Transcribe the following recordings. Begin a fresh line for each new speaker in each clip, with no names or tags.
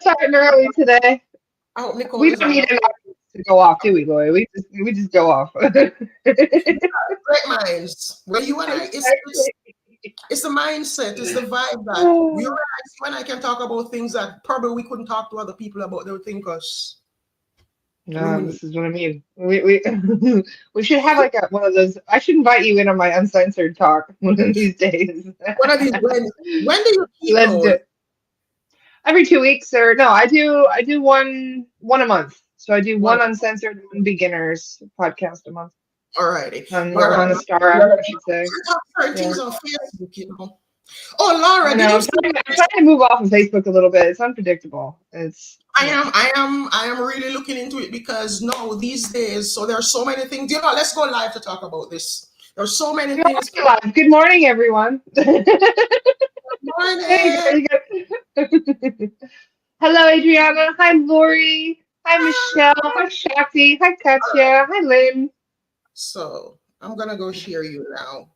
starting early today.
I hope Nicole
We
is
don't
on
need
the
an audience to go off, do we, Loy? We just go off.
great minds. Well, you and I,
Exactly.
it's the mindset, it's the vibe that we
Oh,
realize you and I can talk about things that probably we couldn't talk to other people about. They would think us
no,
loony.
this is what I mean. We we should have like one of those. I should invite you in on my uncensored talk one of these days.
One of these when do you keep
Let's do
those?
it. Every 2 weeks, or no, I do one a month. So I do
One,
one uncensored, one beginners podcast a month
alrighty.
on
Well,
Astara, I should say.
I talk certain
Yeah.
things on Facebook, you know. Oh,
I
Laura, did
know.
you
I'm
see?
trying to move off of Facebook a little bit. It's unpredictable. It's yeah.
I am really looking into it because no, these days, so there are so many things. You know, let's go live to talk about this. There's so many
You're
things.
already live. Good morning, everyone. There you go.
Morning.
You go. Hello, Adriana. Hi, Lori. Hi, Michelle. Hi, Shakti. Hi, Katya. Hi, Lynn.
So I'm gonna go share you now.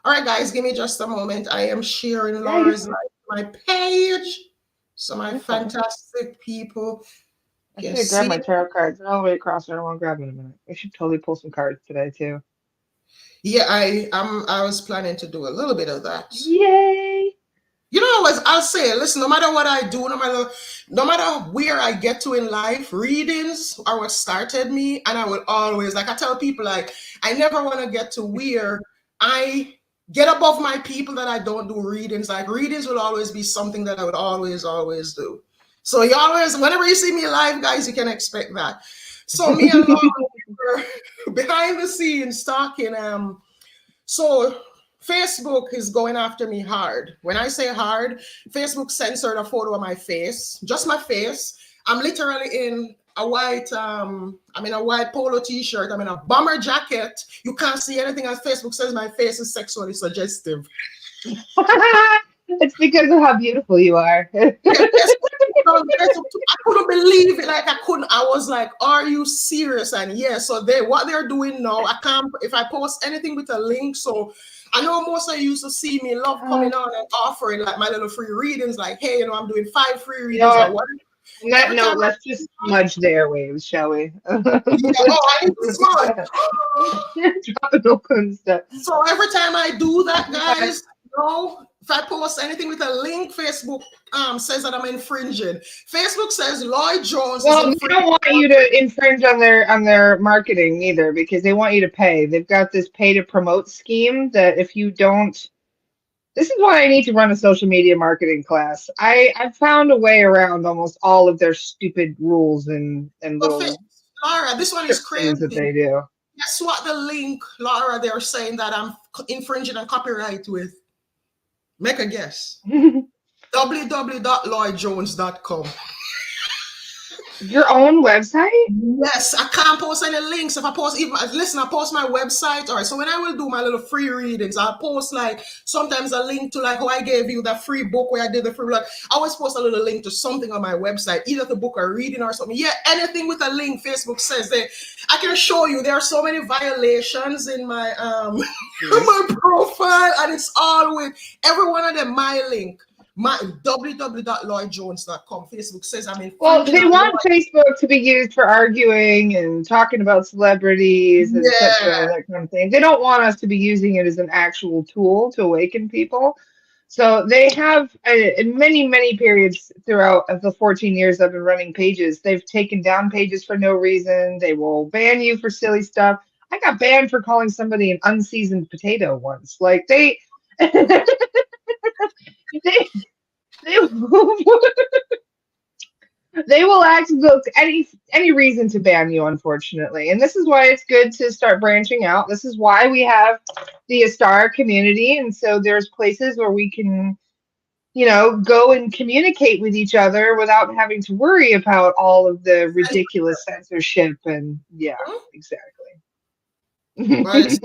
All right, guys, give me just a moment. I am sharing
Yeah, you're
Laura's
fine.
my page, so my
You're fine.
fantastic people
I
can
should have grabbed
see.
my tarot cards. They're all the way across there. I won't grab them in a minute. We should totally pull some cards today, too.
Yeah, I was planning to do a little bit of that.
Yay!
You know, as I'll say, listen, no matter what I do, no matter where I get to in life, readings are what started me. And I will always, like I tell people, like, I never want to get to where I get above my people that I don't do readings. Like readings will always be something that I would always do. So you always, whenever you see me live, guys, you can expect that. So me and Laura were behind the scenes talking. So Facebook is going after me hard. When I say hard, Facebook censored a photo of my face, just my face. I'm literally in a white, I'm in a white polo t-shirt. I'm in a bomber jacket. You can't see anything on Facebook says my face is sexually suggestive.
It's because of how beautiful you are.
Yeah, I couldn't believe it. Like I couldn't. I was like, "Are you serious?" And yeah, so what they're doing now. I can't if I post anything with a link. So I know most of you used to see me love coming on and offering like my little free readings. Like, hey, I'm doing 5 free
You know
readings or
what?
what.
On that
Every time
note, let's just smudge the airwaves, shall we?
yeah, oh, I need to smile.
Dropping all kinds of stuff.
So every time I do that,
Okay.
guys, if I post anything with a link, Facebook says that I'm infringing. Facebook says Loy Jones is
Well, they
infringing.
don't want you to infringe on their marketing either because they want you to pay. They've got this pay to promote scheme that if you don't, this is why I need to run a social media marketing class. I've found a way around almost all of their stupid rules and
But
little
Laura, this one is
script things that
crazy.
they do.
Guess what? The link, Laura, they're saying that I'm infringing on copyright with. Make a guess. www.loyjones.com.
Your own website?
Yes, I can't post any links. If I post, even listen, I post my website. All right, so when I will do my little free readings, I'll post like sometimes a link to like how I gave you that free book where I did the free. Like I always post a little link to something on my website, either the book or reading or something. Yeah, anything with a link. Facebook says that I can show you. There are so many violations in my my profile, and it's all with every one of them. My link. My www.loyjones.com. Facebook says I'm
Well,
infringing
they
on
want Facebook to be used for arguing and talking about celebrities, etc.,
yeah.
that kind of thing. They don't want us to be using it as an actual tool to awaken people. So they have, in many periods throughout the 14 years I've been running pages, they've taken down pages for no reason. They will ban you for silly stuff. I got banned for calling somebody an unseasoned potato once. Like they, they, they they will act look any reason to ban you, unfortunately. And this is why it's good to start branching out. This is why we have the Astara community, and so there's places where we can, go and communicate with each other without having to worry about all of the ridiculous censorship and yeah, exactly.
But what's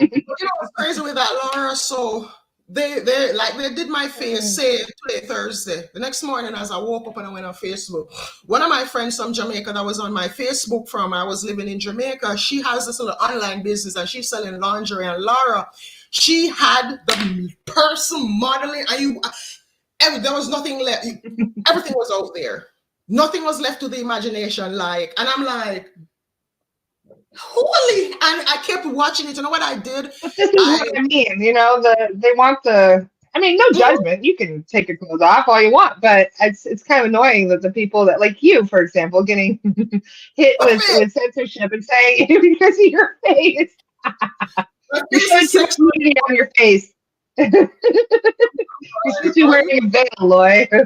crazy with that, Laura? So they did my face say today Thursday. The next morning as I woke up and I went on Facebook, one of my friends from Jamaica that was on my Facebook from I was living in Jamaica, she has this little online business and she's selling lingerie. And Laura, she had the person modeling and there was nothing left. Everything was out there. Nothing was left to the imagination, like, and I'm like, holy, and I kept watching it. You know what I did?
But this is what I mean, you know, they want the, I mean, no judgment. You can take your clothes off all you want, but it's kind of annoying that the people that, like you, for example, getting hit with censorship and saying because of your face, you're showing too much nudity on your face. You're supposed to be wearing a veil, Loy.
I'll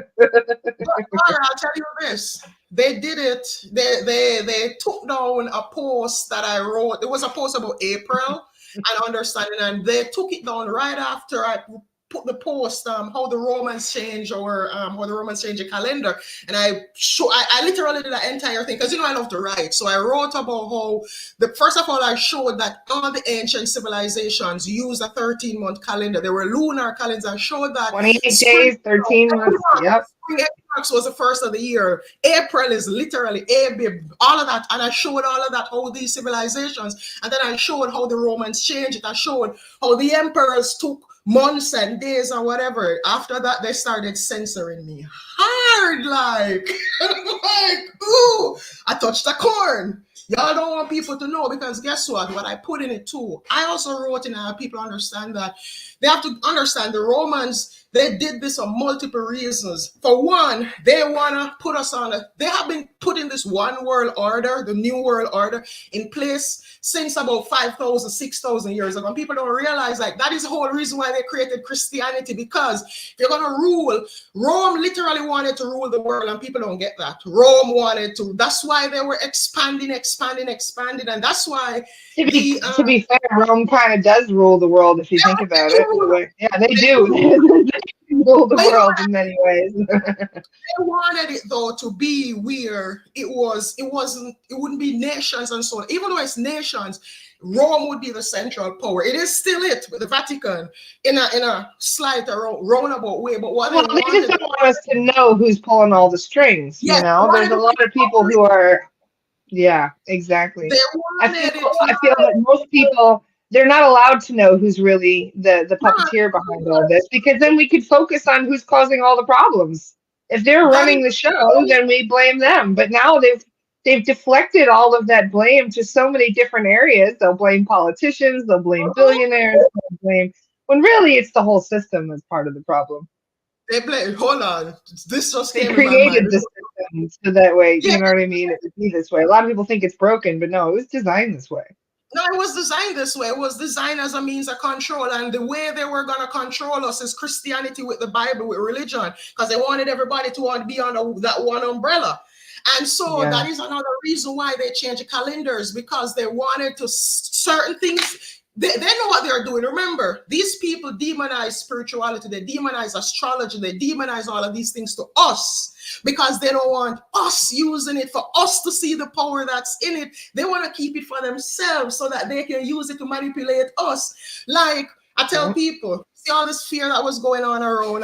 tell you this. They did it. They took down a post that I wrote. It was a post about April and understanding, and they took it down right after I put the post how the Romans change or how the Romans change the calendar. And I literally did the entire thing because I love to write. So I wrote about how first of all I showed that all the ancient civilizations used a 13-month calendar. There were lunar calendars. I showed that
28 days, 13 months. Yep.
Spring equinox was the first of the year. April is literally Abib, all of that. And I showed all of that, how these civilizations. And then I showed how the Romans changed it. I showed how the emperors took months and days or whatever. After that, they started censoring me hard, like, ooh, I touched the corn. Y'all don't want people to know because guess what I put in it too. I also wrote in people understand that they have to understand the Romans, they did this for multiple reasons. For one, they want to put us on they have been putting this one world order, the new world order, in place since about 5,000, 6,000 years ago. And people don't realize like that is the whole reason why they created Christianity, because if you're going to rule, Rome literally wanted to rule the world and people don't get that. Rome wanted to. That's why they were expanding. And that's why
to be fair, Rome kind of does rule the world if you think about it. Yeah, they do. They rule the world in many ways.
They wanted it though to be where it wouldn't be nations and so on. Even though it's nations, Rome would be the central power. It is still it with the Vatican in a slight roundabout way. But what
they just don't want us to know who's pulling all the strings. Yes, there's a lot of people who are. Yeah, exactly. I feel that most people, they're not allowed to know who's really the puppeteer behind all this, because then we could focus on who's causing all the problems. If they're running the show, then we blame them. But now they've deflected all of that blame to so many different areas. They'll blame politicians, they'll blame billionaires, they'll blame, when really it's the whole system that's part of the problem.
They blame. Hold on, this just
they created the system so that way. You know what I mean? It would be this way. A lot of people think it's broken, but no, it was designed this way.
No, it was designed this way. It was designed as a means of control, and the way they were going to control us is Christianity with the Bible, with religion, because they wanted everybody to want to be under that one umbrella. And so that is another reason why they changed the calendars, because they wanted to certain things. They know what they're doing. Remember, these people demonize spirituality. They demonize astrology. They demonize all of these things to us because they don't want us using it for us to see the power that's in it. They want to keep it for themselves so that they can use it to manipulate us. Like I tell people, see all this fear that was going on around.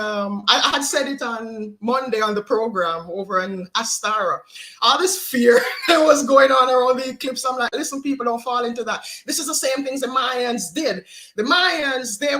I had said it on Monday on the program over in Astara. All this fear that was going on around the eclipse. I'm like, listen, people, don't fall into that. This is the same things the Mayans did. The Mayans, they're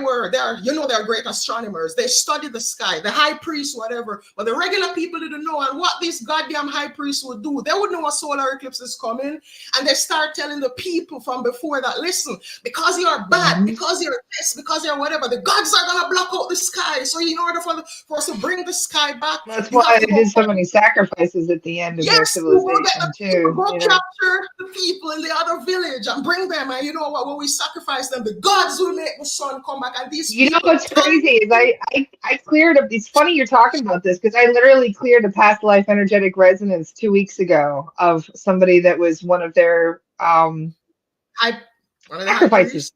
great astronomers. They studied the sky, the high priest, whatever. But the regular people didn't know. And what these goddamn high priests would do, they would know a solar eclipse is coming. And they start telling the people from before that, listen, because you're bad, because you're this, because you're whatever, the gods are going to block out the sky. So in order for us to bring the sky back,
that's why they did so many sacrifices at the end of their civilization too.
Go capture the people in the other village and bring them, and you know what, when we sacrifice them, the gods will make the sun come back. And these
know what's crazy is I cleared up. It's funny you're talking about this because I literally cleared a past life energetic resonance 2 weeks ago of somebody that was one of their sacrifices.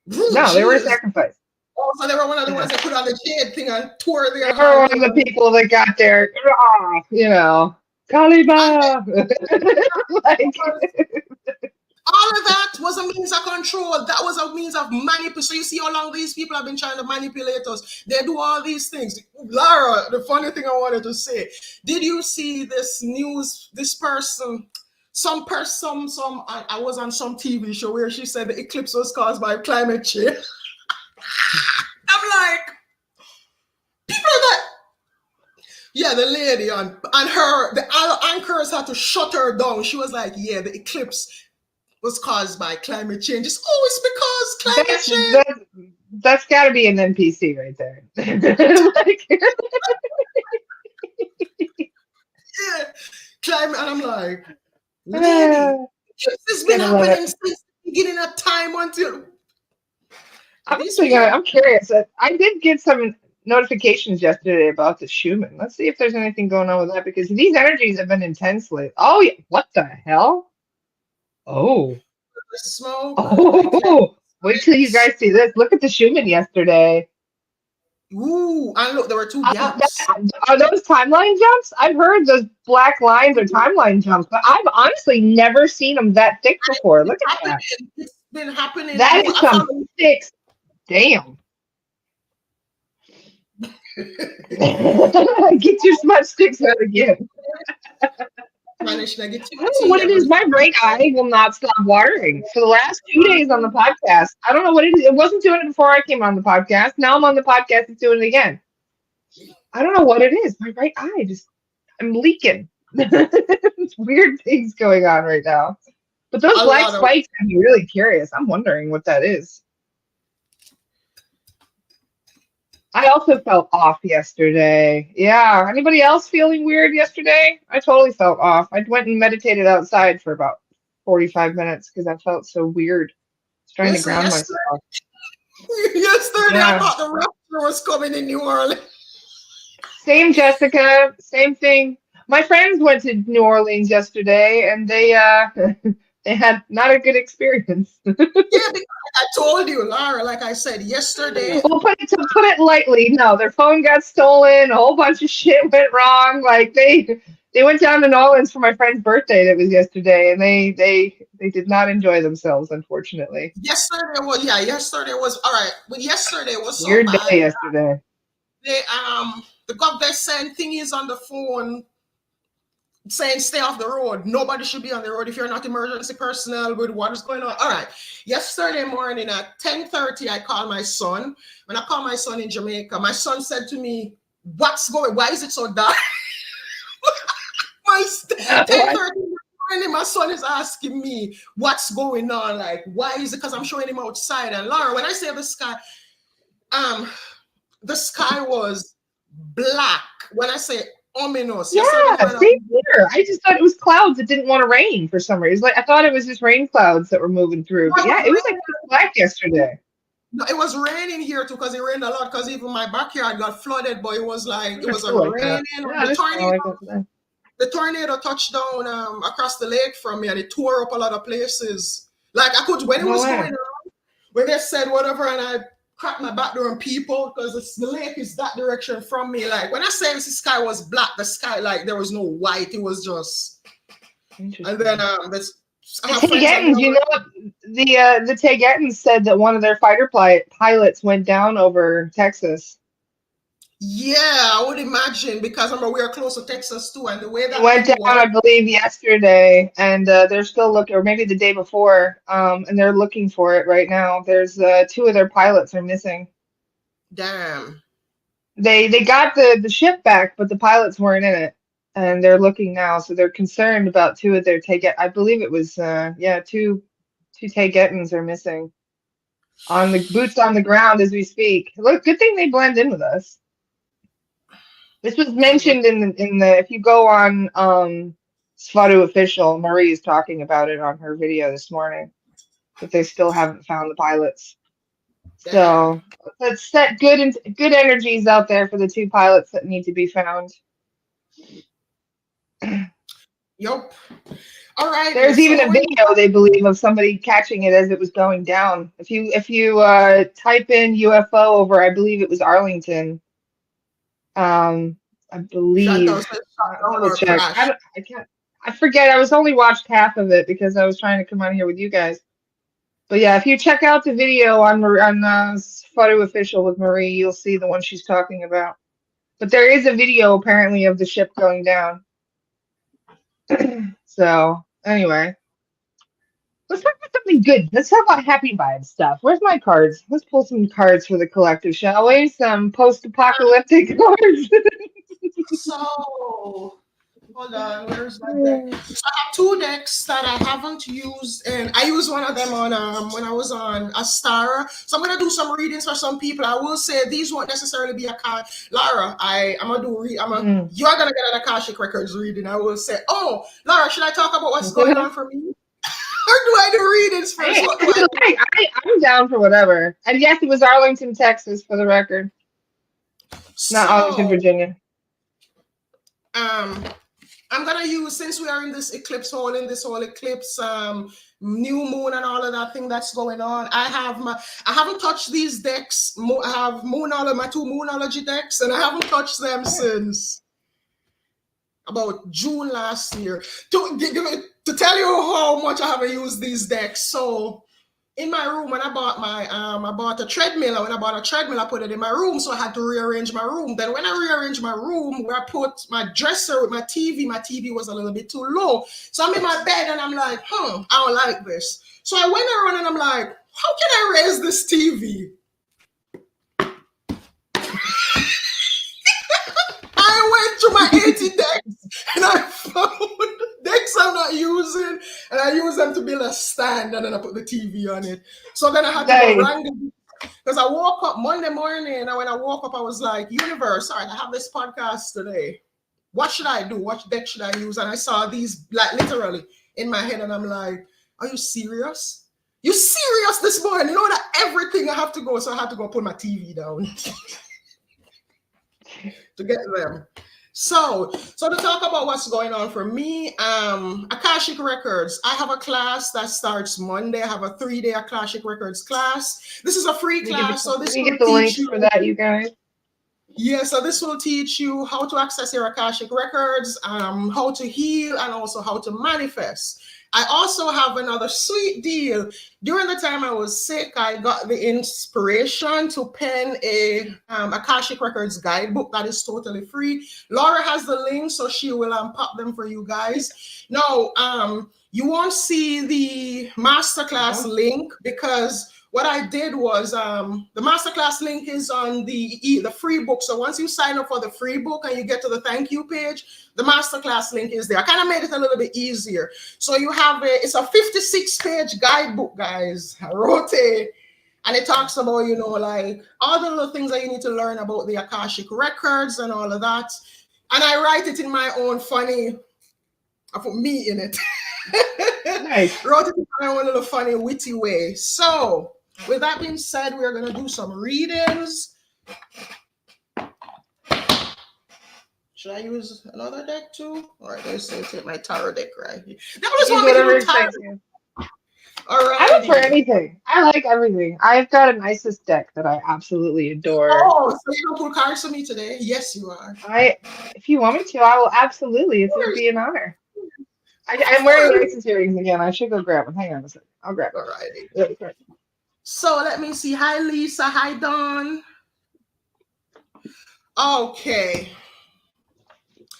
No, they were a sacrifice.
Oh, so they were one of the ones that put on the shade thing and tore their
heart. They were one of the people that got their, Kalima.
All of that was a means of control. That was a means of manipulation. So you see how long these people have been trying to manipulate us. They do all these things. Lara, the funny thing I wanted to say, did you see this news, this person, I was on some TV show where she said the eclipse was caused by climate change. I'm like, people are that. Yeah, the lady on her, the anchors had to shut her down. She was like, "Yeah, the eclipse was caused by climate change. It's always because climate
That's
change."
that's that's got to be an NPC right there. Like,
Yeah, climate, and I'm like, lady, this has been
gotta love it.
happening since the beginning of time until
I'm
these
actually gonna.
people.
I'm curious. I did get some notifications yesterday about the Schumann. Let's see if there's anything going on with that because these energies have been intense lately. Oh, yeah. What the hell? Oh,
The smoke, the
oh. Wait till you
eclipse.
guys see this. Look at the Schumann yesterday.
Ooh, and look, there were two gaps.
Are those timeline jumps? I've heard those black lines are timeline jumps, but I've honestly never seen them that thick before. Look at that.
It's been happening.
That is
I
some
found
sticks. Damn. Get your smudge sticks out again.
managed
I don't know what
negativity.
it is. My right eye will not stop watering for the last 2 days on the podcast. I don't know what it is. It wasn't doing it before I came on the podcast. Now I'm on the podcast. It's doing it again. I don't know what it is. My right eye just, I'm leaking. It's weird things going on right now. But those
A
black
lot of
spikes have me really curious. I'm wondering what that is. I also felt off yesterday. Yeah. Anybody else feeling weird yesterday? I totally felt off. I went and meditated outside for about 45 minutes because I felt so weird. I was trying to
listen.
ground
Yesterday,
myself.
yesterday I
Yeah.
thought the rapture was coming in New Orleans.
Same, Jessica. Same thing. My friends went to New Orleans yesterday and they they had not a good experience.
Yeah, because I told you, Laura. Like I said yesterday.
Well, put it lightly, no, their phone got stolen, a whole bunch of shit went wrong. Like they went down to New Orleans for my friend's birthday that was yesterday, and they did not enjoy themselves, unfortunately.
Yesterday was all right, but yesterday was so
Weird
bad.
day yesterday.
They the government sent thingies on the phone saying stay off the road. Nobody should be on the road if you're not emergency personnel with what is going on. All right. Yesterday morning at 10:30, I called my son. When I called my son in Jamaica, my son said to me, "What's going? Why is it so dark?" My 10:30
What?
in the morning, my son is asking me what's going on. Like, why is it? Because I'm showing him outside. And Laura, when I say um, the sky was black. When I say ominous, yesterday
Yeah,
morning.
same here. I just thought it was clouds that didn't want to rain for some reason. Like I thought it was just rain clouds that were moving through. But yeah, it was like pitch black yesterday.
No, it was raining here too because it rained a lot. Because even my backyard got flooded, but it was like it
It's
was
still
a
like that.
raining.
Yeah, it's kind of like that today.
The tornado touched down across the lake from me, and it tore up a lot of places. Like I could when it
No
was
way.
going on, when they said whatever, and I cracked my back door on people because the lake is that direction from me. Like when I say the sky was black, the sky like there was no white. It was just. And then this. I
The
have friends that
Tegetans, you know what? The Tegetans said that one of their fighter pilots went down over Texas.
Yeah, I would imagine because remember we are close to Texas too, and the way
It
that
went
thing
down,
was.
I believe, yesterday, and they're still looking, or maybe the day before, and they're looking for it right now. There's two of their pilots are missing.
Damn.
They got the ship back, but the pilots weren't in it, and they're looking now. So they're concerned about two of their Teget. I believe it was two Tegetans are missing on the boots on the ground as we speak. Look, good thing they blend in with us. This was mentioned in the if you go on Svadu official, Marie is talking about it on her video this morning, but they still haven't found the pilots.
Damn.
So let's set good energies out there for the two pilots that need to be found.
Yup. All right.
There's even
So
a video they believe of somebody catching it as it was going down. If you type in UFO over, I believe it was Arlington. I
Chantal
believe.
said shut down
Double
or
check.
crash.
I can't. I forget. I was only watched half of it because I was trying to come on here with you guys. But yeah, if you check out the video on Photo Official with Marie, you'll see the one she's talking about. But there is a video apparently of the ship going down. So anyway, let's talk about something good. Let's talk about happy vibe stuff. Where's my cards? Let's pull some cards for the collective, shall we? Some post-apocalyptic cards.
So hold on, where's my deck? So I have two decks that I haven't used, and I used one of them on when I was on Astara. So I'm gonna do some readings for some people. I will say these won't necessarily be Laura. I'm gonna do you're gonna get an Akashic Records reading. I will say, oh, Laura, should I talk about what's going on for me? Or do I do readings first?
I'm down for whatever. And yes, it was Arlington, Texas, for the record. Not Arlington, Virginia.
I'm gonna use, since we are in this eclipse hole, new moon and all of that thing that's going on. I haven't touched these decks. I have my two Moonology decks, and I haven't touched them since about June last year. To tell you how much I haven't used these decks. So in my room, when I bought a treadmill. When I bought a treadmill, I put it in my room, so I had to rearrange my room. Then when I rearranged my room, where I put my dresser with my TV was a little bit too low. So I'm in my bed and I'm like, I don't like this. So I went around and I'm like, how can I raise this TV? I went to my 80 decks and I found decks I'm not using, and I use them to build a stand, and then I put the TV on it. So then I had to go random, because I woke up Monday morning, and when I woke up, I was like, universe, all right, I have this podcast today. What should I do? What deck should I use? And I saw these like literally in my head, and I'm like, are you serious? You serious this morning? You know that everything I have to go, so I had to go put my TV down to get them. So to talk about what's going on for me, Akashic Records. I have a class that starts Monday. I have a 3-day Akashic Records class. This is a free class, so this will
get the links for that, you guys.
Yeah, so this will teach you how to access your Akashic Records, how to heal, and also how to manifest. I also have another sweet deal. During the time I was sick, I got the inspiration to pen a Akashic Records guidebook that is totally free. Laura has the link, so she will pop them for you guys. Now, you won't see the masterclass link, because what I did was the masterclass link is on the free book. So once you sign up for the free book and you get to the thank you page, the masterclass link is there. I kind of made it a little bit easier. So you have it's a 56-page guidebook, guys. I wrote it, and it talks about, like all the little things that you need to learn about the Akashic Records and all of that. And I write it in my own funny, I put me in it. Nice. Wrote it in my own little funny, witty way. So with that being said, we're going to do some readings. Should I use another deck too? All right, let's take my tarot deck right here.
Whatever excites you. All right. I'm up for anything. I like everything. I've got a nicest deck that I absolutely adore.
Oh, so you're going to pull cards for me today? Yes, you are.
If you want me to, I will absolutely. It would be an honor. I'm wearing Isis earrings again. I should go grab them. Hang on a second. I'll grab them.
All right. So let me see. Hi, Lisa. Hi, Dawn. Okay.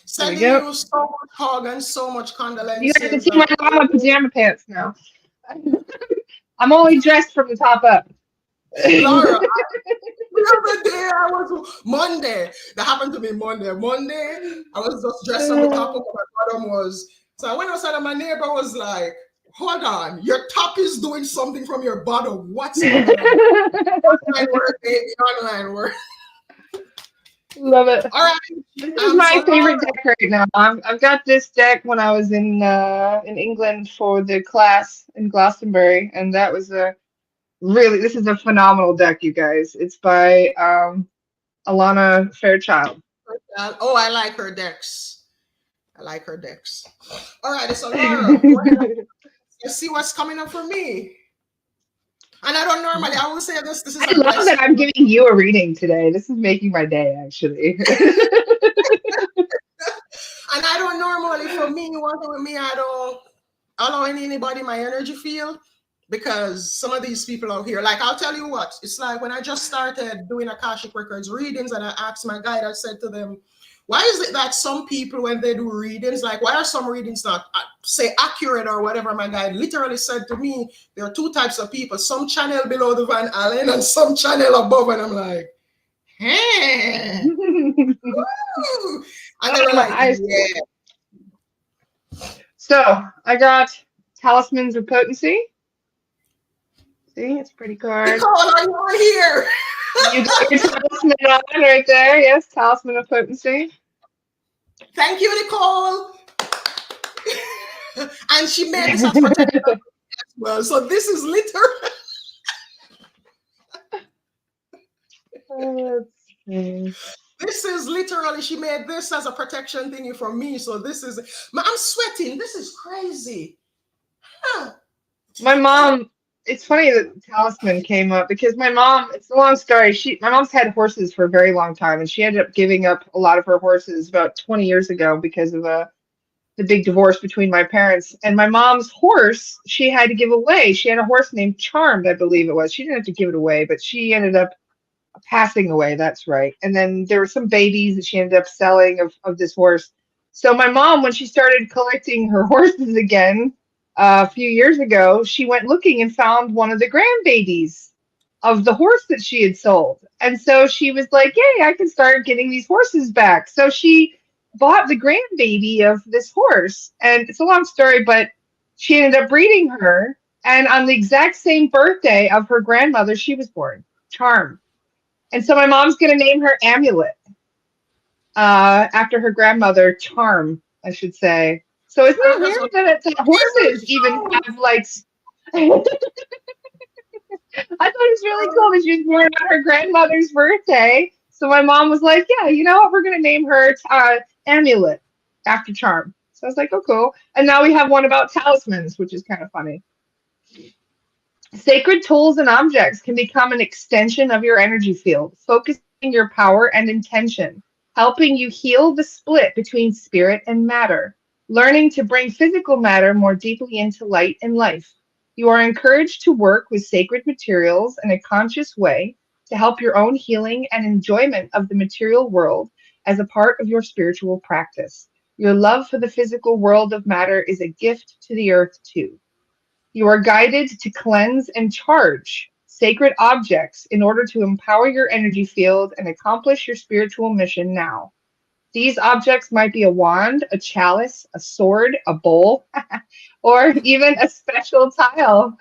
Sending you so much hug and so much condolences.
You have to see my pajama pants now. I'm only dressed from the top up.
Laura, the other day Monday. That happened to me Monday. Monday, I was just dressed from the top up. My bottom was. So I went outside and my neighbor was like, hold on, your top is doing something from your bottom. What's going on? Online work, baby, online work.
Love it.
All right.
This is my favorite deck right now. I've got this deck when I was in England for the class in Glastonbury, and that was this is a phenomenal deck, you guys. It's by Alana Fairchild.
Oh, I like her decks. All right, so Laura, let's see what's coming up for me. And I don't normally, I will say this is
I love that I'm giving you a reading today. This is making my day, actually.
And I don't normally, for me, working with me, I don't allow anybody in my energy field, because some of these people out here, like, I'll tell you what, it's like when I just started doing Akashic Records readings, and I asked my guide, I said to them, why is it that some people, when they do readings, like, why are some readings not, say, accurate or whatever? My guide literally said to me, there are two types of people, some channel below the Van Allen and some channel above. And I'm like, hey. And they were
my
like,
eyes.
yeah.
So I got Talismans of Potency. See, it's a pretty card.
Nicole, are you on here?
You got your talisman on right there. Yes, Talisman of Potency.
Thank you, Nicole. And she made this as protection as well. So this is literally,
Let's see.
she made this as a protection thingy for me. So this is, I'm sweating. This is crazy. Huh.
My mom, it's funny that Talisman came up because my mom, it's a long story. My mom's had horses for a very long time, and she ended up giving up a lot of her horses about 20 years ago because of the big divorce between my parents. And my mom's horse, she had to give away. She had a horse named Charmed, I believe it was. She didn't have to give it away, but she ended up passing away. That's right. And then there were some babies that she ended up selling of this horse. So my mom, when she started collecting her horses again a few years ago, she went looking and found one of the grandbabies of the horse that she had sold. And so she was like, "Yay, I can start getting these horses back." So she bought the grandbaby of this horse. And it's a long story, but she ended up breeding her. And on the exact same birthday of her grandmother, she was born, Charm. And so my mom's going to name her Amulet after her grandmother, Charm, I should say. So isn't
And I
it
just
weird
want
that horses even
to
have like? I thought it was really cool that she was born on her grandmother's birthday. So my mom was like, "Yeah, you know what? We're going to name her Amulet after Charm." So I was like, "Oh, cool." And now we have one about talismans, which is kind of funny. Sacred tools and objects can become an extension of your energy field, focusing your power and intention, helping you heal the split between spirit and matter, learning to bring physical matter more deeply into light and life. You are encouraged to work with sacred materials in a conscious way to help your own healing and enjoyment of the material world as a part of your spiritual practice. Your love for the physical world of matter is a gift to the earth, too. You are guided to cleanse and charge sacred objects in order to empower your energy field and accomplish your spiritual mission now. These objects might be a wand, a chalice, a sword, a bowl, or even a special tile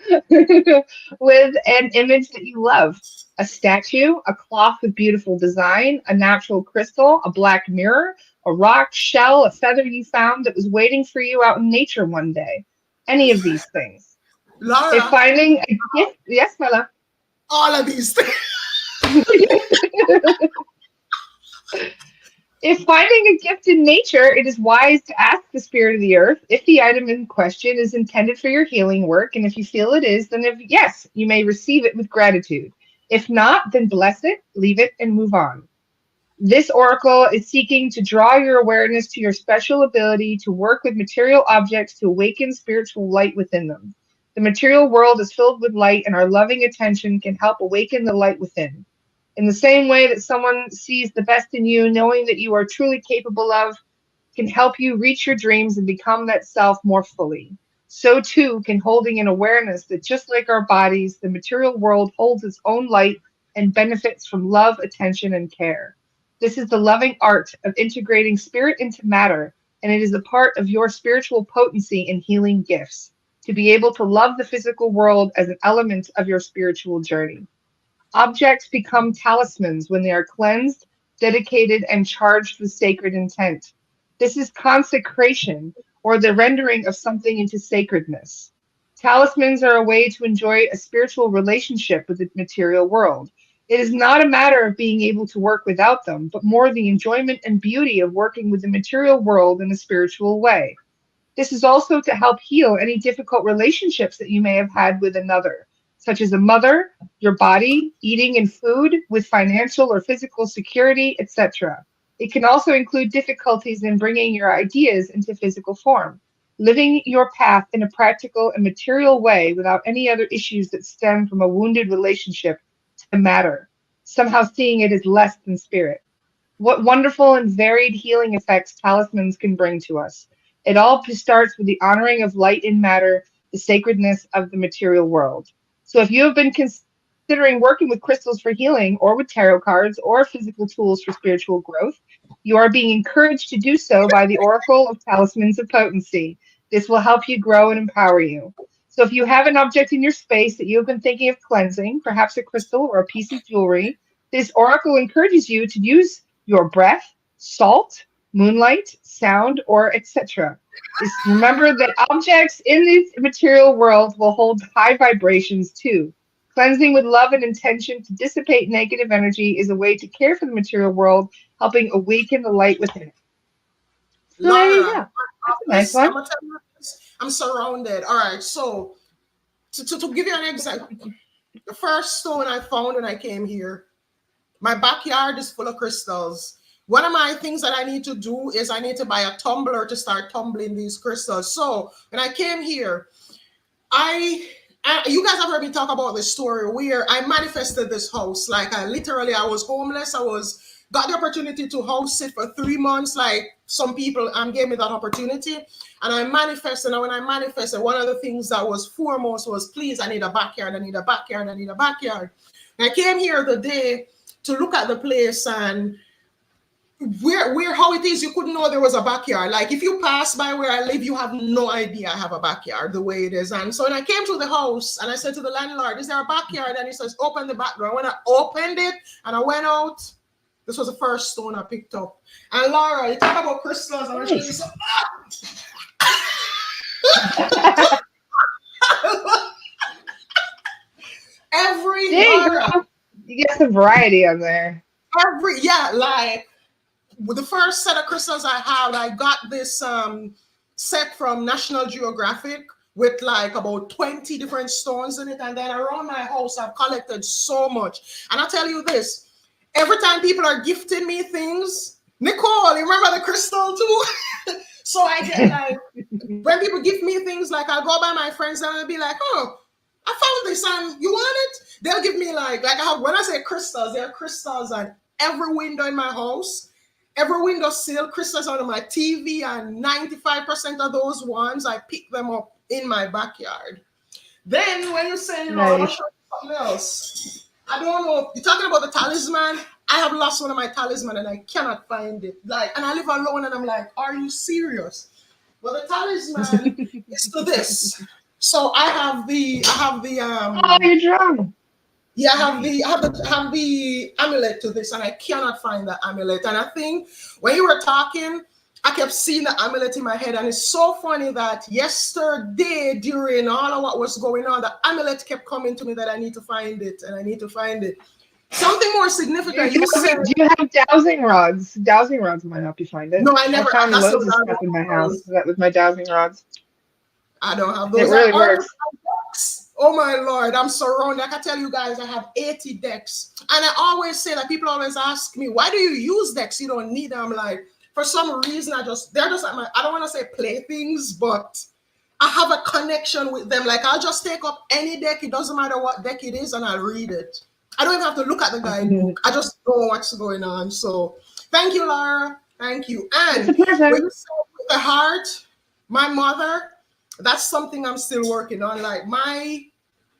with an image that you love. A statue, a cloth with beautiful design, a natural crystal, a black mirror, a rock, shell, a feather you found that was waiting for you out in nature one day. Any of these things. If
Laura,
finding a gift, yes, my love.
all of these things.
If finding a gift in nature, it is wise to ask the spirit of the earth if the item in question is intended for your healing work, and if you feel it is, then if yes, you may receive it with gratitude. If not, then bless it, leave it, and move on. This oracle is seeking to draw your awareness to your special ability to work with material objects to awaken spiritual light within them. The material world is filled with light, and our loving attention can help awaken the light within. In the same way that someone sees the best in you, knowing that you are truly capable of, can help you reach your dreams and become that self more fully. So too can holding an awareness that just like our bodies, the material world holds its own light and benefits from love, attention, and care. This is the loving art of integrating spirit into matter, and it is a part of your spiritual potency and healing gifts to be able to love the physical world as an element of your spiritual journey. Objects become talismans when they are cleansed, dedicated, and charged with sacred intent. This is consecration, or the rendering of something into sacredness. Talismans are a way to enjoy a spiritual relationship with the material world. It is not a matter of being able to work without them, but more the enjoyment and beauty of working with the material world in a spiritual way. This is also to help heal any difficult relationships that you may have had with another, such as a mother, your body, eating and food, with financial or physical security, etc. It can also include difficulties in bringing your ideas into physical form, living your path in a practical and material way without any other issues that stem from a wounded relationship to the matter, somehow seeing it as less than spirit. What wonderful and varied healing effects talismans can bring to us. It all starts with the honoring of light in matter, the sacredness of the material world. So if you have been considering working with crystals for healing or with tarot cards or physical tools for spiritual growth, you are being encouraged to do so by the Oracle of Talismans of Potency. This will help you grow and empower you. So if you have an object in your space that you have been thinking of cleansing, perhaps a crystal or a piece of jewelry, this oracle encourages you to use your breath, salt, moonlight, sound, or etc. Just remember that objects in the material world will hold high vibrations too. Cleansing with love and intention to dissipate negative energy is a way to care for the material world, helping awaken the light within it. So there you
Laura,
go. That's a nice
this, I'm
one.
gonna tell you this. I'm surrounded. All right, so to give you an example, the first stone I found when I came here, my backyard is full of crystals. One of my things that I need to do is I need to buy a tumbler to start tumbling these crystals. So when I came here, you guys have heard me talk about this story where I manifested this house. Like I was homeless. Got the opportunity to house it for 3 months. Like some people gave me that opportunity, and I manifested. And when I manifested, one of the things that was foremost was, please, I need a backyard. I need a backyard. I need a backyard. And I came here the day to look at the place, and where how it is, you couldn't know there was a backyard. Like if you pass by where I live, you have no idea I have a backyard the way it is. And so when I came to the house and I said to the landlord, is there a backyard? And he says, open the back door. When I opened it and I went out, this was the first stone I picked up. And Laura, you talk about crystals, I want to show you some.
You get some variety on there.
Like with the first set of crystals I had, I got this set from National Geographic with like about 20 different stones in it. And then around my house, I've collected so much. And I tell you this, every time people are gifting me things, Nicole, you remember the crystal too? So I get like, when people give me things, like I'll go by my friends and they'll be like, oh, I found this and you want it? They'll give me like I have, when I say crystals, there are crystals on every window in my house. Every window sill, crystals on my TV, and 95% of those ones, I pick them up in my backyard. Then when you say, I'm going to show you something else. I don't know, you're talking about the talisman. I have lost one of my talisman and I cannot find it. Like, and I live alone and I'm like, are you serious? Well, the talisman is to this. So I have the
oh, you're drunk.
Yeah, I have the amulet to this, and I cannot find the amulet. And I think when you were talking, I kept seeing the amulet in my head, and it's so funny that yesterday, during all of what was going on, the amulet kept coming to me that I need to find it, and I need to find it. Something more significant.
Do you have dowsing rods? Dowsing rods might help you find it.
No, I never.
I found loads of stuff in my house that was my dowsing rods.
I don't have those.
It really works.
Oh my Lord, I'm surrounded. I can tell you guys, I have 80 decks. And I always say that people always ask me, why do you use decks? You don't need them. Like, for some reason, they're just like I don't want to say playthings, but I have a connection with them. Like, I'll just take up any deck. It doesn't matter what deck it is, and I'll read it. I don't even have to look at the guidebook. I just know what's going on. So thank you, Laura. Thank you. And with the heart, my mother, that's something I'm still working on. Like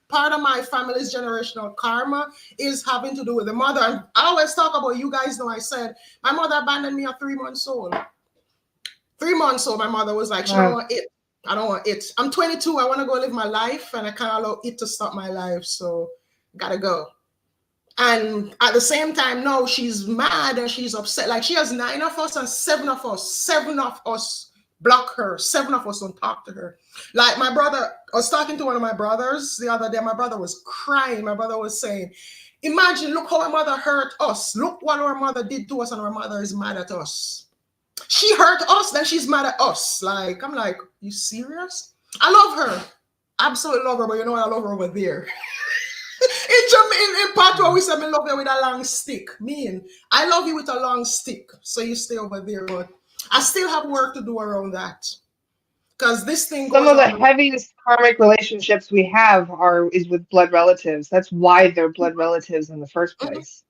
part of my family's generational karma is having to do with the mother. And I always talk about, you guys know, I said, my mother abandoned me at 3 months old. 3 months old, my mother was like, she don't want it. I don't want it. I'm 22. I want to go live my life, and I can't allow it to stop my life. So gotta go. And at the same time, no, she's mad and she's upset. Like, she has 9 of us and 7 of us block her. 7 of us don't talk to her. Like, my brother, I was talking to one of my brothers the other day. My brother was crying. My brother was saying, imagine, look how our mother hurt us. Look what our mother did to us, and our mother is mad at us. She hurt us, then she's mad at us. Like, I'm like, you serious? I love her. Absolutely love her, but you know what? I love her over there. In Patois, we say, I love you with a long stick. I love you with a long stick. So you stay over there, but I still have work to do around that. Because this thing goes.
Some of the heaviest karmic relationships we have is with blood relatives. That's why they're blood relatives in the first place.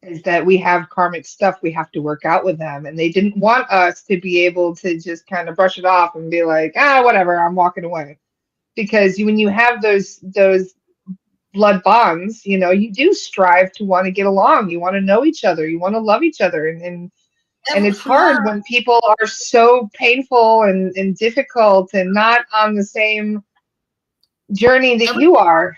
Is that we have karmic stuff we have to work out with them. And they didn't want us to be able to just kind of brush it off and be like, whatever, I'm walking away. Because when you have those blood bonds, you know, you do strive to want to get along. You want to know each other. You want to love each other. And it's
Yeah,
hard when people are so painful and difficult and not on the same journey that
every
you are.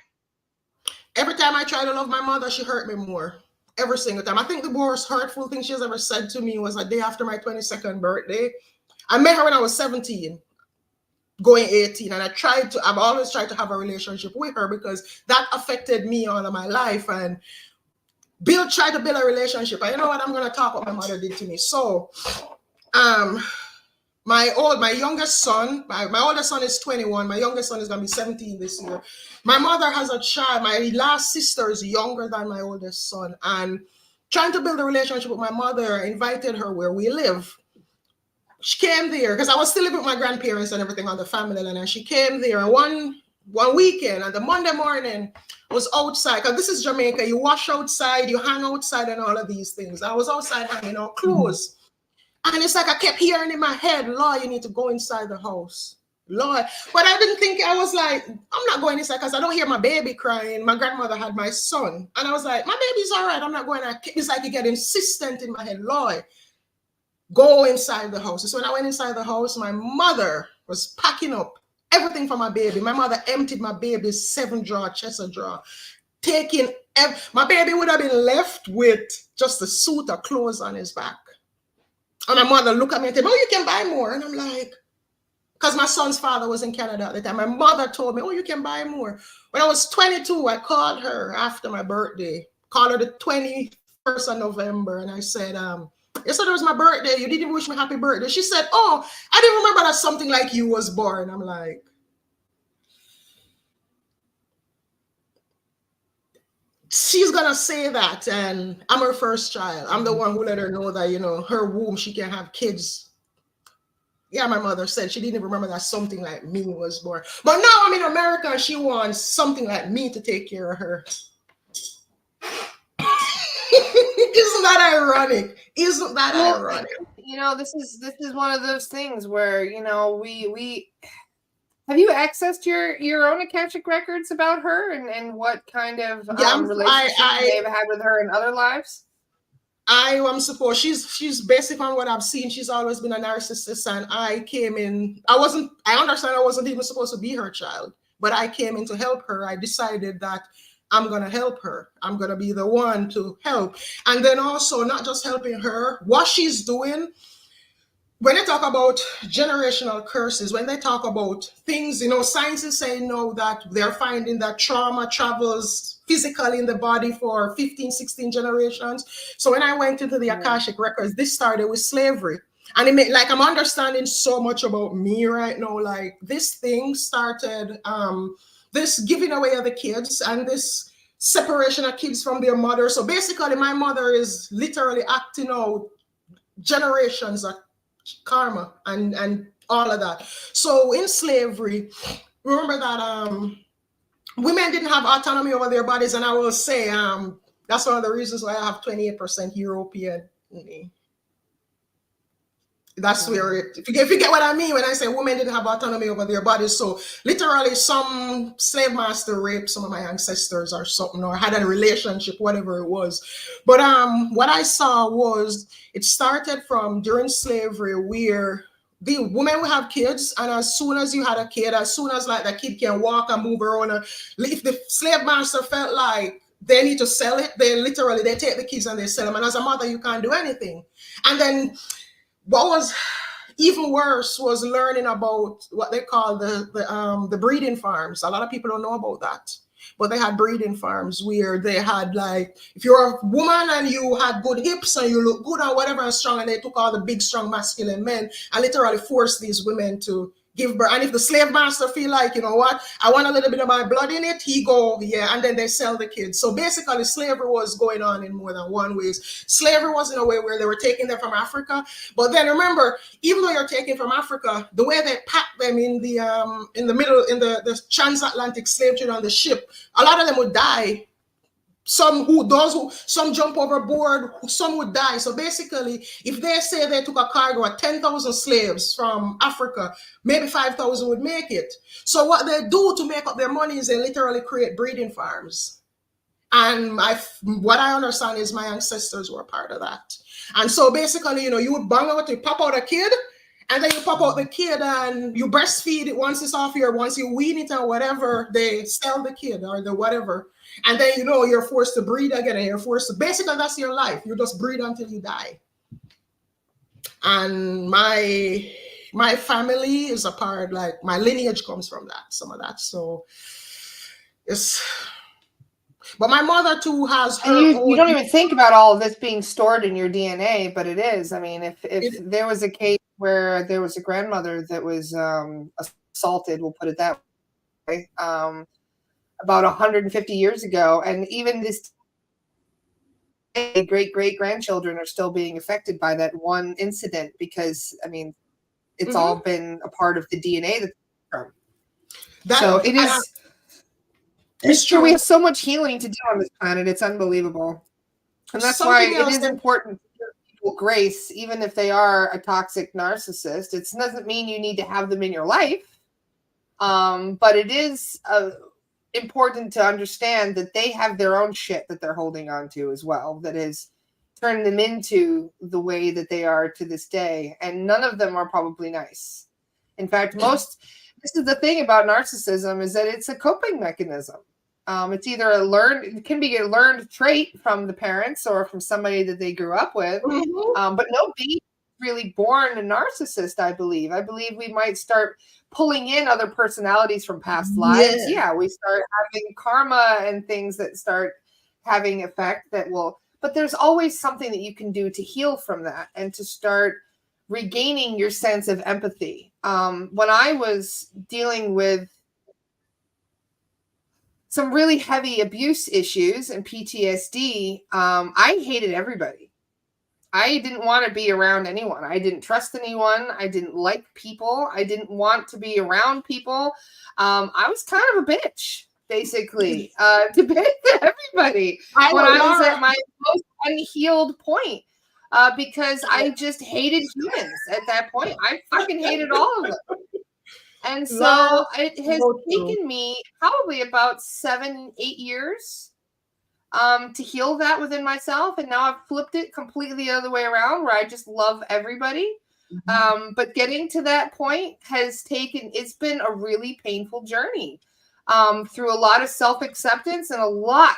every time I try to love my mother, she hurt me more. Every single time. I think the most hurtful thing she's ever said to me was a day after my 22nd birthday. I met her when I was 17, going 18, and I've always tried to have a relationship with her because that affected me all of my life. And try to build a relationship. And you know what? I'm gonna talk what my mother did to me. So, um, my youngest son, my oldest son is 21. My youngest son is gonna be 17 this year. My mother has a child. My last sister is younger than my oldest son, and trying to build a relationship with my mother, I invited her where we live. She came there because I was still living with my grandparents and everything on the family line, and she came there one weekend, and the Monday morning was outside because this is Jamaica. You wash outside, you hang outside, and all of these things. I was outside hanging out
Mhm.
clothes, and it's like I kept hearing in my head, "Lord, you need to go inside the house." Lord, but I didn't think. I was like, I'm not going inside because I don't hear my baby crying. My grandmother had my son, and I was like, my baby's all right. I'm not going. It's like you get insistent in my head, Lord, go inside the house. So when I went inside the house, my mother was packing up everything for my baby. My mother emptied my baby's 7 drawer, chest of drawer, taking my baby would have been left with just a suit of clothes on his back. And my mother looked at me and said, "Oh, you can buy more." And I'm like, because my son's father was in Canada at the time. My mother told me, "Oh, you can buy more." When I was 22, I called her after my birthday, called her the 21st of November, and I said, yesterday was my birthday. You didn't wish me happy birthday. She said, "Oh, I didn't remember that something like you was born." I'm like, she's gonna say that, and I'm her first child. I'm the one who let her know that, her womb, she can have kids. Yeah, my mother said she didn't even remember that something like me was born. But now I'm in America and she wants something like me to take care of her. Isn't that ironic? Isn't that
Well,
ironic?
this is one of those things where, we have you accessed your own Akashic records about her and what kind of
Yeah,
relationship you may have had with her in other lives?
I am supposed she's based on what I've seen. She's always been a narcissist, and I came in. I understand I wasn't even supposed to be her child, but I came in to help her. I decided that I'm gonna help her. I'm gonna be the one to help, and then also not just helping her. What she's doing, when they talk about generational curses, when they talk about things, science is saying no, that they're finding that trauma travels physically in the body for 15, 16 generations. So when I went into the Akashic records, this started with slavery. And it made, like, I'm understanding so much about me right now. Like, this thing started, this giving away of the kids and this separation of kids from their mother. So basically, my mother is literally acting out generations of karma and all of that. So in slavery, remember that women didn't have autonomy over their bodies, and I will say that's one of the reasons why I have 28% European. That's where if you get what I mean when I say women didn't have autonomy over their bodies. So literally, some slave master raped some of my ancestors or something, or had a relationship, whatever it was. But what I saw was it started from during slavery, where the women would have kids, and as soon as you had a kid, as soon as like the kid can walk and move around, if the slave master felt like they need to sell it, they take the kids and they sell them. And as a mother, you can't do anything. And then what was even worse was learning about what they call the breeding farms. A lot of people don't know about that, but they had breeding farms where they had, like, if you're a woman and you had good hips and you look good or whatever and strong, and they took all the big, strong, masculine men and literally forced these women to give birth. And if the slave master feel like, you know what, I want a little bit of my blood in it, he go, yeah, and then they sell the kids. So basically, slavery was going on in more than one ways. Slavery was in a way where they were taking them from Africa, but then remember, even though you're taking from Africa, the way they packed them in the middle, in the transatlantic slave trade on the ship, a lot of them would die some jump overboard, some would die. So basically, if they say they took a cargo of 10,000 slaves from Africa, maybe 5,000 would make it. So what they do to make up their money is they literally create breeding farms. And what I understand is my ancestors were part of that. And so basically, you would bang out, you pop out a kid, and then you pop out the kid and you breastfeed it once it's off here, once you wean it or whatever, they sell the kid or the whatever. And then, you're forced to breed again, and you're forced to, basically that's your life. You just breed until you die. And my family is a part, like my lineage comes from that, some of that. So but my mother too has her
and you don't even think about all of this being stored in your DNA, but it is. I mean, if there was a case where there was a grandmother that was assaulted, we'll put it that way, about 150 years ago, and even this great-great-grandchildren are still being affected by that one incident because, I mean, it's all been a part of the DNA that's from. So it is. It's true. We have so much healing to do on this planet. It's unbelievable. And that's why it is important to give people grace, even if they are a toxic narcissist. It doesn't mean you need to have them in your life. But it is important to understand that they have their own shit that they're holding on to as well, that has turned them into the way that they are to this day. And none of them are probably nice. In fact, this is the thing about narcissism, is that it's a coping mechanism. It's either it can be a learned trait from the parents or from somebody that they grew up with. But nobody really born a narcissist, I believe. I believe we might start pulling in other personalities from past lives. Yeah, we start having karma and things that start having effect but there's always something that you can do to heal from that and to start regaining your sense of empathy. When I was dealing with some really heavy abuse issues and PTSD, I hated everybody. I didn't want to be around anyone. I didn't trust anyone. I didn't like people. I didn't want to be around people. I was kind of a bitch, basically, to everybody when I was at my most unhealed point, because I just hated humans at that point. I fucking hated all of them. And so it has taken me probably about 7-8 years to heal that within myself. And now I've flipped it completely the other way around, where I just love everybody. But getting to that point it's been a really painful journey through a lot of self-acceptance and a lot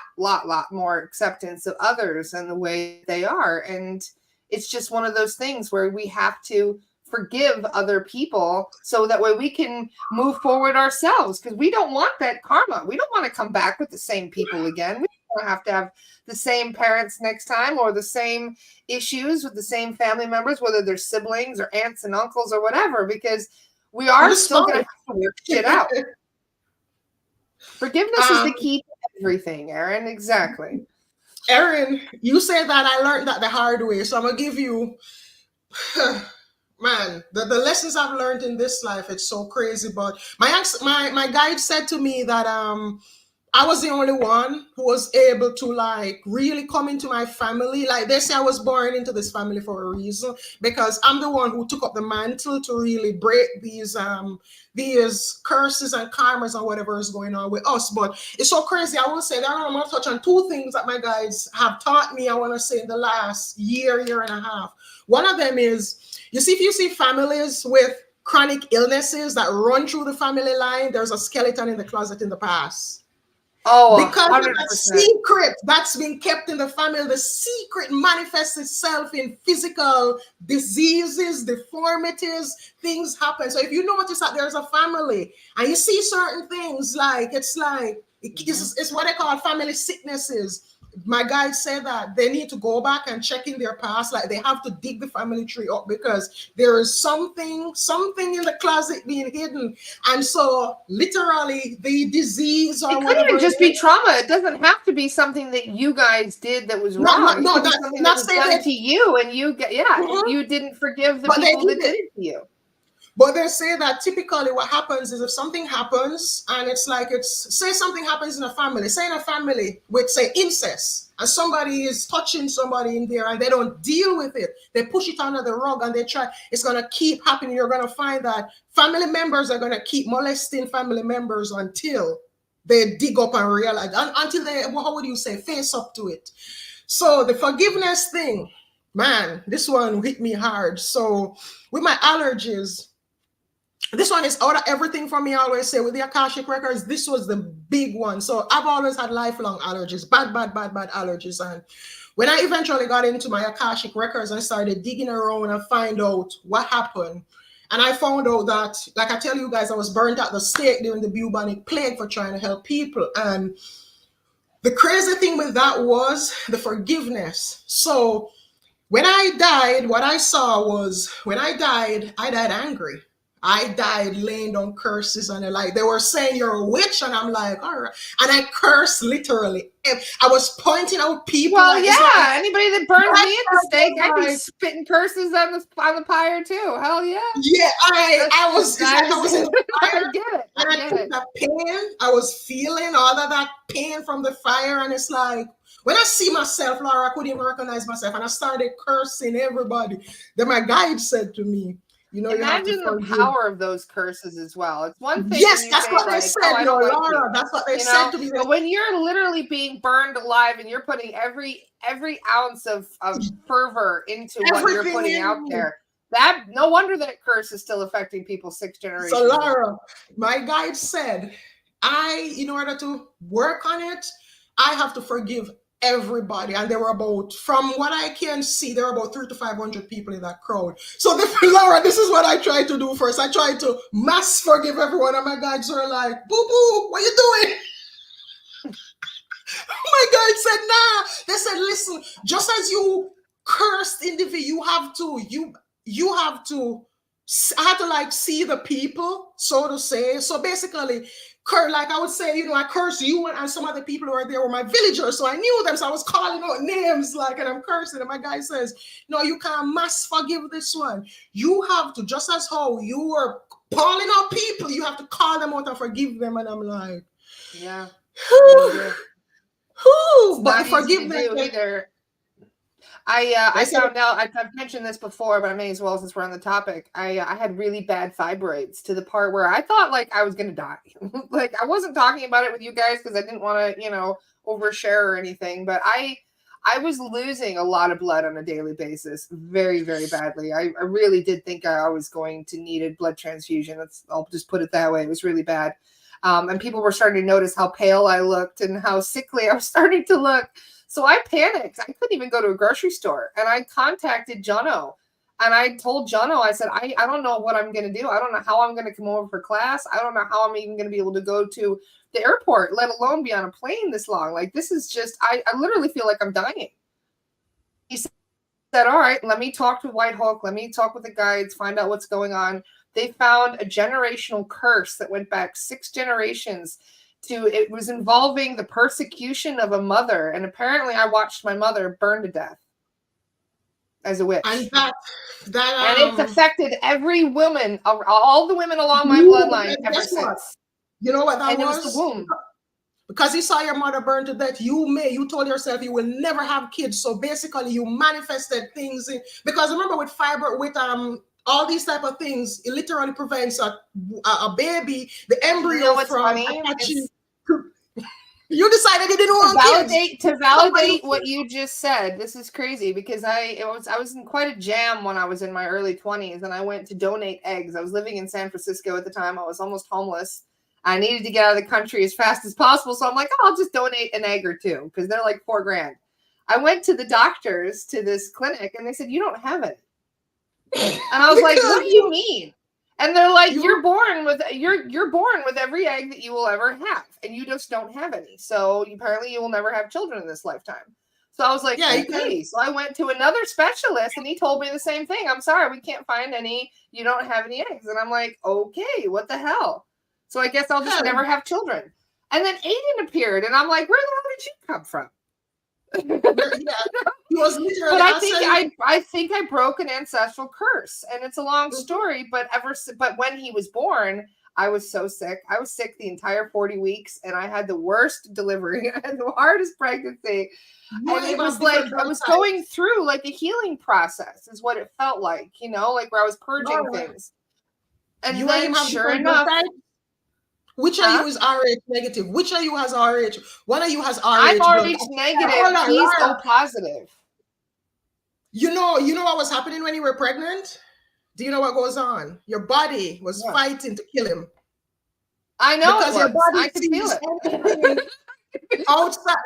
more acceptance of others and the way they are. And it's just one of those things where we have to forgive other people so that way we can move forward ourselves, because we don't want that karma. We don't want to come back with the same people again. We don't have to have the same parents next time or the same issues with the same family members, whether they're siblings or aunts and uncles or whatever, because we are still going to have to work shit out. Forgiveness is the key to everything, Erin. Exactly.
Erin, you say that I learned that the hard way, so I'm going to give you... Man, the lessons I've learned in this life, it's so crazy. But my guide said to me that I was the only one who was able to like really come into my family. Like they say I was born into this family for a reason, because I'm the one who took up the mantle to really break these curses and karmas and whatever is going on with us. But it's so crazy. I will say that I'm going to touch on two things that my guides have taught me, I want to say, in the last year and a half. One of them is, if you see families with chronic illnesses that run through the family line, there's a skeleton in the closet in the past.
Oh,
because 100%. Of that secret that's been kept in the family, the secret manifests itself in physical diseases, deformities, things happen. So if you notice that there's a family and you see certain things, it's what I call family sicknesses. My guides say that they need to go back and check in their past, like they have to dig the family tree up, because there is something in the closet being hidden. And so literally the disease or
it could even just be trauma. It doesn't have to be something that you guys did that was wrong.
No,
that's something that was done to you, and you you didn't forgive the people that did it to you.
But they say that typically what happens is if something happens and it's like say something happens in a family, say in a family with say incest, and somebody is touching somebody in there and they don't deal with it, they push it under the rug and they try, it's gonna keep happening. You're gonna find that family members are gonna keep molesting family members until they dig up and realize, until they, how would you say, face up to it. So the forgiveness thing, man, this one hit me hard. So with my allergies, this one is out of everything for me. I always say with the Akashic records, this was the big one. So I've always had lifelong allergies, bad allergies. And when I eventually got into my Akashic records, I started digging around and find out what happened. And I found out that, like I tell you guys, I was burned at the stake during the bubonic plague for trying to help people. And the crazy thing with that was the forgiveness. So when I died, what I saw was when I died angry. I died laying down curses and like they were saying you're a witch, and I'm like, all right. And I cursed literally. I was pointing out people.
Well,
like,
yeah, anybody that burns me at the stake, I'd be spitting curses on the pyre too. Hell yeah.
Yeah, I was like I was in the fire.
I get it.
And I took that pain. I was feeling all of that pain from the fire, and it's like when I see myself, Laura, I couldn't even recognize myself, and I started cursing everybody. Then my guide said to me, you know,
imagine the power of those curses as well. It's one thing.
Yes, that's what they said, Laura. That's what they said to me.
But when you're literally being burned alive and you're putting every ounce of fervor into what you're putting out there, that no wonder that curse is still affecting people 6 generations.
So Laura, my guide said, in order to work on it, I have to forgive everybody. And there were about, from what I can see, there were about 300 to 500 people in that crowd. So Laura, this is what I tried to do first. I tried to mass forgive everyone, and my guides were like, boo boo, what you doing? My guide said, nah. They said, listen, just as you cursed individual, you have to I had to like see the people, so to say. So basically, like I would say, I curse you and some other people who are there were my villagers, so I knew them. So I was calling out names, like, and I'm cursing. And my guy says, no, you can't mass forgive this one. You have to, just as how you were calling out people, you have to call them out and forgive them. And I'm like,
yeah.
But the forgiveness
either. I found out, I've mentioned this before, but I may as well since we're on the topic. I had really bad fibroids to the part where I thought like I was going to die. Like I wasn't talking about it with you guys because I didn't want to, overshare or anything, but I was losing a lot of blood on a daily basis very, very badly. I really did think I was going to need a blood transfusion. I'll just put it that way. It was really bad. And people were starting to notice how pale I looked and how sickly I was starting to look. So I panicked. I couldn't even go to a grocery store. And I contacted Jono. And I told Jono, I said, I don't know what I'm going to do. I don't know how I'm going to come over for class. I don't know how I'm even going to be able to go to the airport, let alone be on a plane this long. Like, this is just, I literally feel like I'm dying. He said, all right, let me talk to White Hulk. Let me talk with the guides, find out what's going on. They found a generational curse that went back 6 generations. It was involving the persecution of a mother, and apparently I watched my mother burn to death as a witch.
And
and it's affected every woman, all the women along my bloodline ever since.
You know what that was?
It was the womb.
Because you saw your mother burn to death, you told yourself you will never have kids. So basically you manifested things because remember with all these type of things, it literally prevents a baby, the embryo from attaching. You decided you didn't want kids.
To validate what you just said. This is crazy because I was in quite a jam when I was in my early 20s, and I went to donate eggs. I was living in San Francisco at the time. I was almost homeless. I needed to get out of the country as fast as possible, so I'm like, I'll just donate an egg or two because they're like $4,000. I went to the doctors to this clinic, and they said, you don't have it. And I was like, what do you mean? And they're like, you're born with every egg that you will ever have, and you just don't have any. So apparently you will never have children in this lifetime. So I was like, okay. So I went to another specialist, and he told me the same thing. I'm sorry, we can't find any. You don't have any eggs. And I'm like, okay, what the hell? So I guess I'll just never have children. And then Aiden appeared, and I'm like, where the hell did you come from?
Yeah, he was
But
literally.
I
I'll
think
tell you.
I broke an ancestral curse, and it's a long story. But when he was born, I was so sick. I was sick the entire 40 weeks, and I had the worst delivery and the hardest pregnancy.
You
And
ain't
it was
have
like
different
I
blood
was
types.
going through like a healing process, is what it felt like, like where I was purging
Laura,
things. And
you and
then,
him have
sure
different blood
enough,
types. Which of
huh?
you is RH negative? Which of you has RH? One of you has
I'm
RH blood.
RH negative.
Hold on,
He's O
Laura.
positive.
You know what was happening when you were pregnant? Do you know what goes on? Your body was
What?
fighting to kill him
I know it
because your
was.
body
I could feel
sees
it.
anything outside.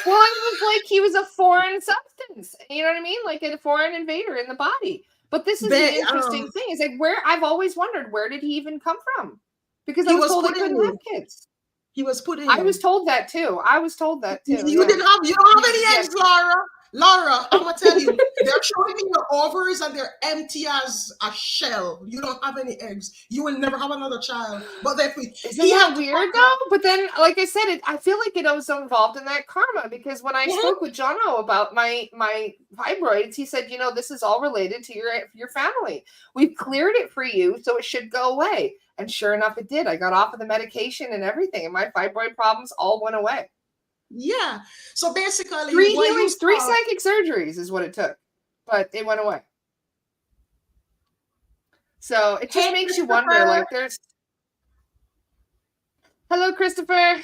Well, it was like he was a foreign substance. You know what I mean? Like a foreign invader in the body. But this is the
They,
interesting thing. Is like where I've always wondered, where did he even come from? Because I
he
was
was
told I
putting
couldn't have
you.
kids.
He was putting
I was
you.
told that too. I was told that too.
You
Yeah.
didn't have. You don't have any
Yeah.
eggs, Laura. Laura, I'm gonna tell you, they're showing me your ovaries and they're empty as a shell. You don't have any eggs. You will never have another child. But if
Isn't
he
that
had to
weird
find
though?
out.
But then, like I said, I feel like it was involved in that karma, because when I
Mhm.
spoke with Jono about my fibroids, he said, this is all related to your family. We've cleared it for you, so it should go away. And sure enough, it did. I got off of the medication and everything, and my fibroid problems all went away.
Yeah. So basically,
Three
what you
healings, 3
saw.
psychic surgeries is what it took, but it went away. So it just
Hey,
makes you wonder,
Christopher.
like hello, Christopher.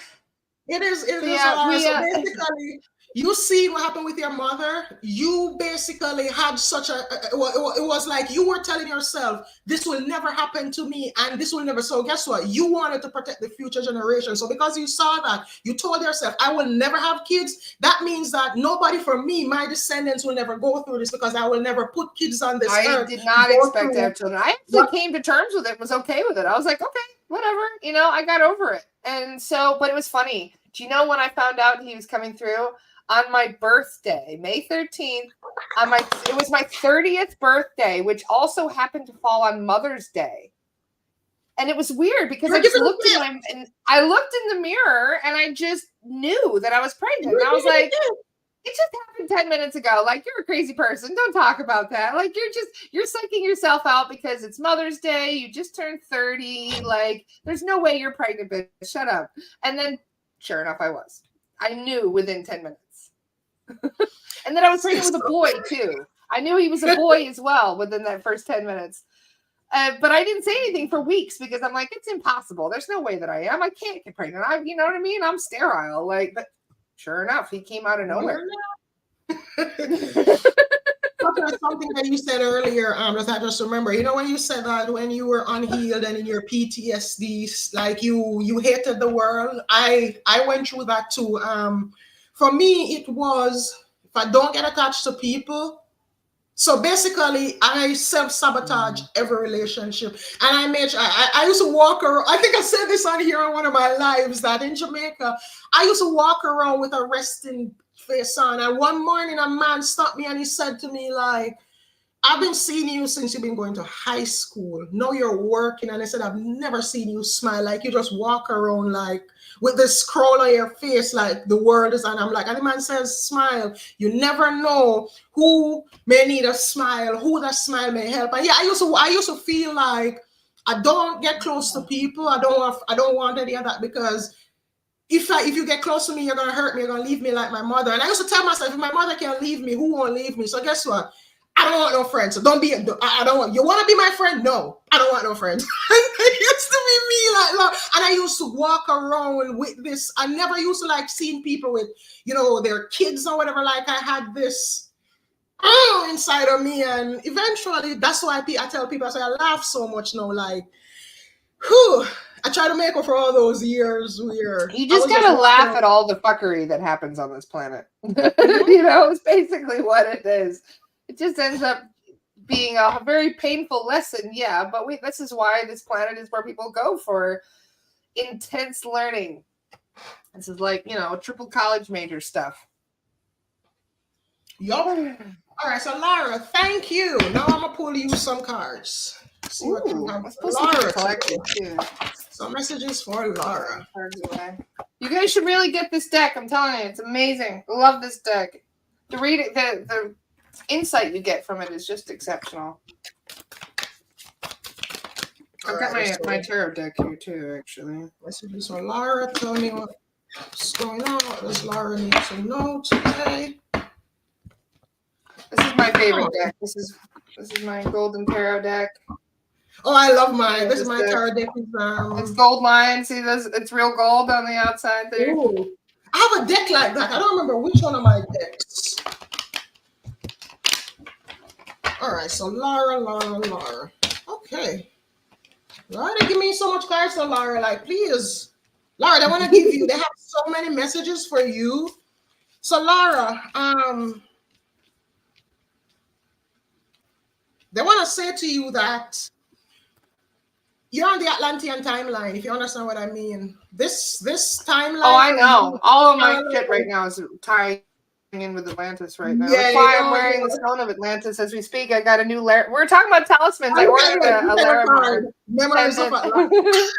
It is
Yeah,
Laura. So basically, you see what happened with your mother. You basically had such a. It was like you were telling yourself, "This will never happen to me," and this will never. So guess what? You wanted to protect the future generation. So because you saw that, you told yourself, "I will never have kids." That means that nobody from me, my descendants, will never go through this because I will never put kids on this
I
earth
did
to
not
go
expect to
through
have children. I actually
what.
came to terms with it, was okay with it. I was like, okay, whatever. I got over it. And so, but it was funny. Do you know when I found out he was coming through? On my birthday, May 13th, it was my 30th birthday, which also happened to fall on Mother's Day. And it was weird because
You're
I just
giving
looked
a
I looked in the mirror and I just knew that I was pregnant. And I was like, it just happened 10 minutes ago. Like, you're a crazy person. Don't talk about that. Like, you're psyching yourself out because it's Mother's Day. You just turned 30. Like, there's no way you're pregnant, bitch. Shut up. And then, sure enough, I was. I knew within 10 minutes. And then I was pregnant with a boy, too. I knew he was a boy as well within that first 10 minutes. But I didn't say anything for weeks because I'm like, it's impossible. There's no way that I am. I can't get pregnant. You know what I mean? I'm sterile. Like, but sure enough, he came out of nowhere.
Something that you said earlier, I just remember, when you said that when you were unhealed and in your PTSD, like you hated the world. I went through that too. For me, it was, if I don't get attached to people. So basically, I self-sabotage every relationship. And I made sure, I used to walk around. I think I said this on here on one of my lives, that in Jamaica, I used to walk around with a resting face on. And one morning, a man stopped me and he said to me, like, "I've been seeing you since you've been going to high school. Now you're working." And I said, "I've never seen you smile. Like, you just walk around like with this scroll on your face, like the world is." And I'm like, and the man says, "Smile. You never know who may need a smile, who that smile may help." And yeah, I used to feel like I don't get close to people. I don't want any of that, because if you get close to me, you're gonna hurt me, you're gonna leave me like my mother. And I used to tell myself, if my mother can't leave me, who won't leave me? So guess what? I don't want no friends. So don't be. I don't want. You want to be my friend? No, I don't want no friends. It used to be me, like, and I used to walk around with this. I never used to like seeing people with, their kids or whatever. Like, I had this inside of me, and eventually, that's why I tell people, I say, I laugh so much now. Like, whew, I try to make up for all those years where
You
I
just
was just
gotta
walking
laugh
around.
at all the fuckery that happens on this planet.
Mm-hmm.
It's basically what it is. It just ends up being a very painful lesson, yeah. But this is why this planet is where people go for intense learning. This is like, triple college major stuff.
Yup. All right, so Lara, thank you. Now I'm gonna pull you some cards. See what you have
I'm
for
supposed to
Lara
be collected too.
Some messages for Lara.
Cards away. You guys should really get this deck. I'm telling you, it's amazing. I love this deck. The reading, the insight you get from it is just exceptional. I've got my tarot deck here too, actually.
So Laura, tell me what's going on. What does Laura need to know today?
This is my favorite deck. This is my golden tarot deck.
Oh, I love mine. This is my tarot deck.
It's gold line. See this? It's real gold on the outside there.
Ooh. I have a deck like that. I don't remember which one of my decks. All right, so Laura. Okay. Laura, they give me so much cards for Laura. Like, please. Laura, they want to give you, they have so many messages for you. So Laura, they want to say to you that you're on the Atlantean timeline, if you understand what I mean. This timeline.
Oh, I know. All of my shit right now is tying in with Atlantis right now. That's why I'm wearing the stone of Atlantis as we speak. I got a new layer. We're talking about talismans. I ordered a Laramar.
Memories of Atlantis.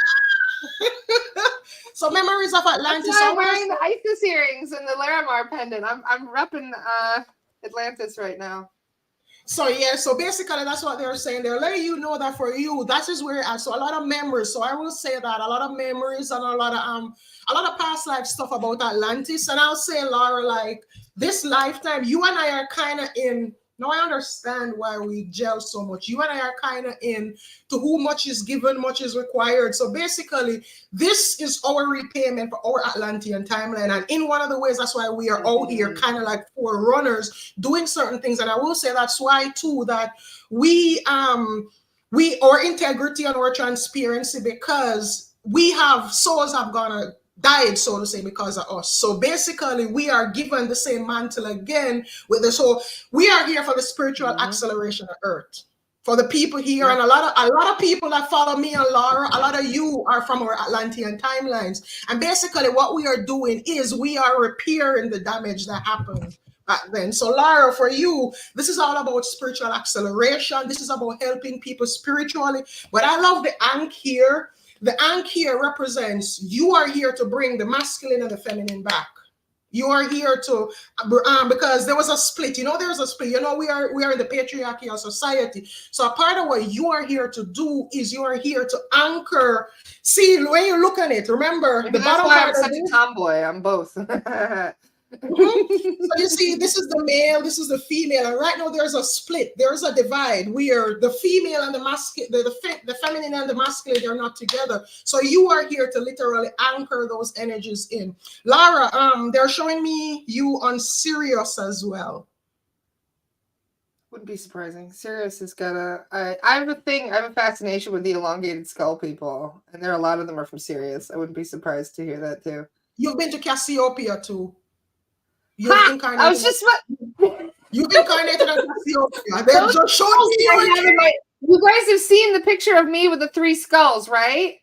So memories of Atlantis.
I'm wearing the Isis earrings and the Laramar pendant. I'm repping Atlantis right now.
So yeah, so basically that's what they're saying. They're letting you know that for you, that is where so a lot of memories. So I will say that a lot of memories and a lot of past life stuff about Atlantis. And I'll say, Laura, like this lifetime, you and I are kind of in. Now I understand why we gel so much. You and I are kind of in to who much is given, much is required. So basically, this is our repayment for our Atlantean timeline. And in one of the ways, that's why we are out here kind of like forerunners doing certain things. And I will say that's why too, that we our integrity and our transparency, because we have souls have gone died, so to say, because of us. So basically, we are given the same mantle again with this whole. We are here for the spiritual acceleration of Earth. For the people here, and a lot of people that follow me and Laura, a lot of you are from our Atlantean timelines. And basically, what we are doing is we are repairing the damage that happened back then. So Laura, for you, this is all about spiritual acceleration. This is about helping people spiritually. But I love the Ankh here. The Ankh here represents you are here to bring the masculine and the feminine back. You are here to because there was a split. You know, there's a split. You know, we are in the patriarchal society. So a part of what you are here to do is you are here to anchor. See, when you look at it, remember
the bottom part. I'm such a tomboy. I'm both.
So you see, this is the male, this is the female, and right now there's a split, there's a divide where the female and the masculine, the feminine and the masculine, they're not together. So you are here to literally anchor those energies in. Laura, they're showing me you on Sirius as well.
Wouldn't be surprising. Sirius has got I have a fascination with the elongated skull people, and there are a lot of them are from Sirius. I wouldn't be surprised to hear that too.
You've been to Cassiopeia too.
I was just
you've incarnated on Cassiopeia. They're just showing me.
You guys have seen the picture of me with the 3 skulls, right?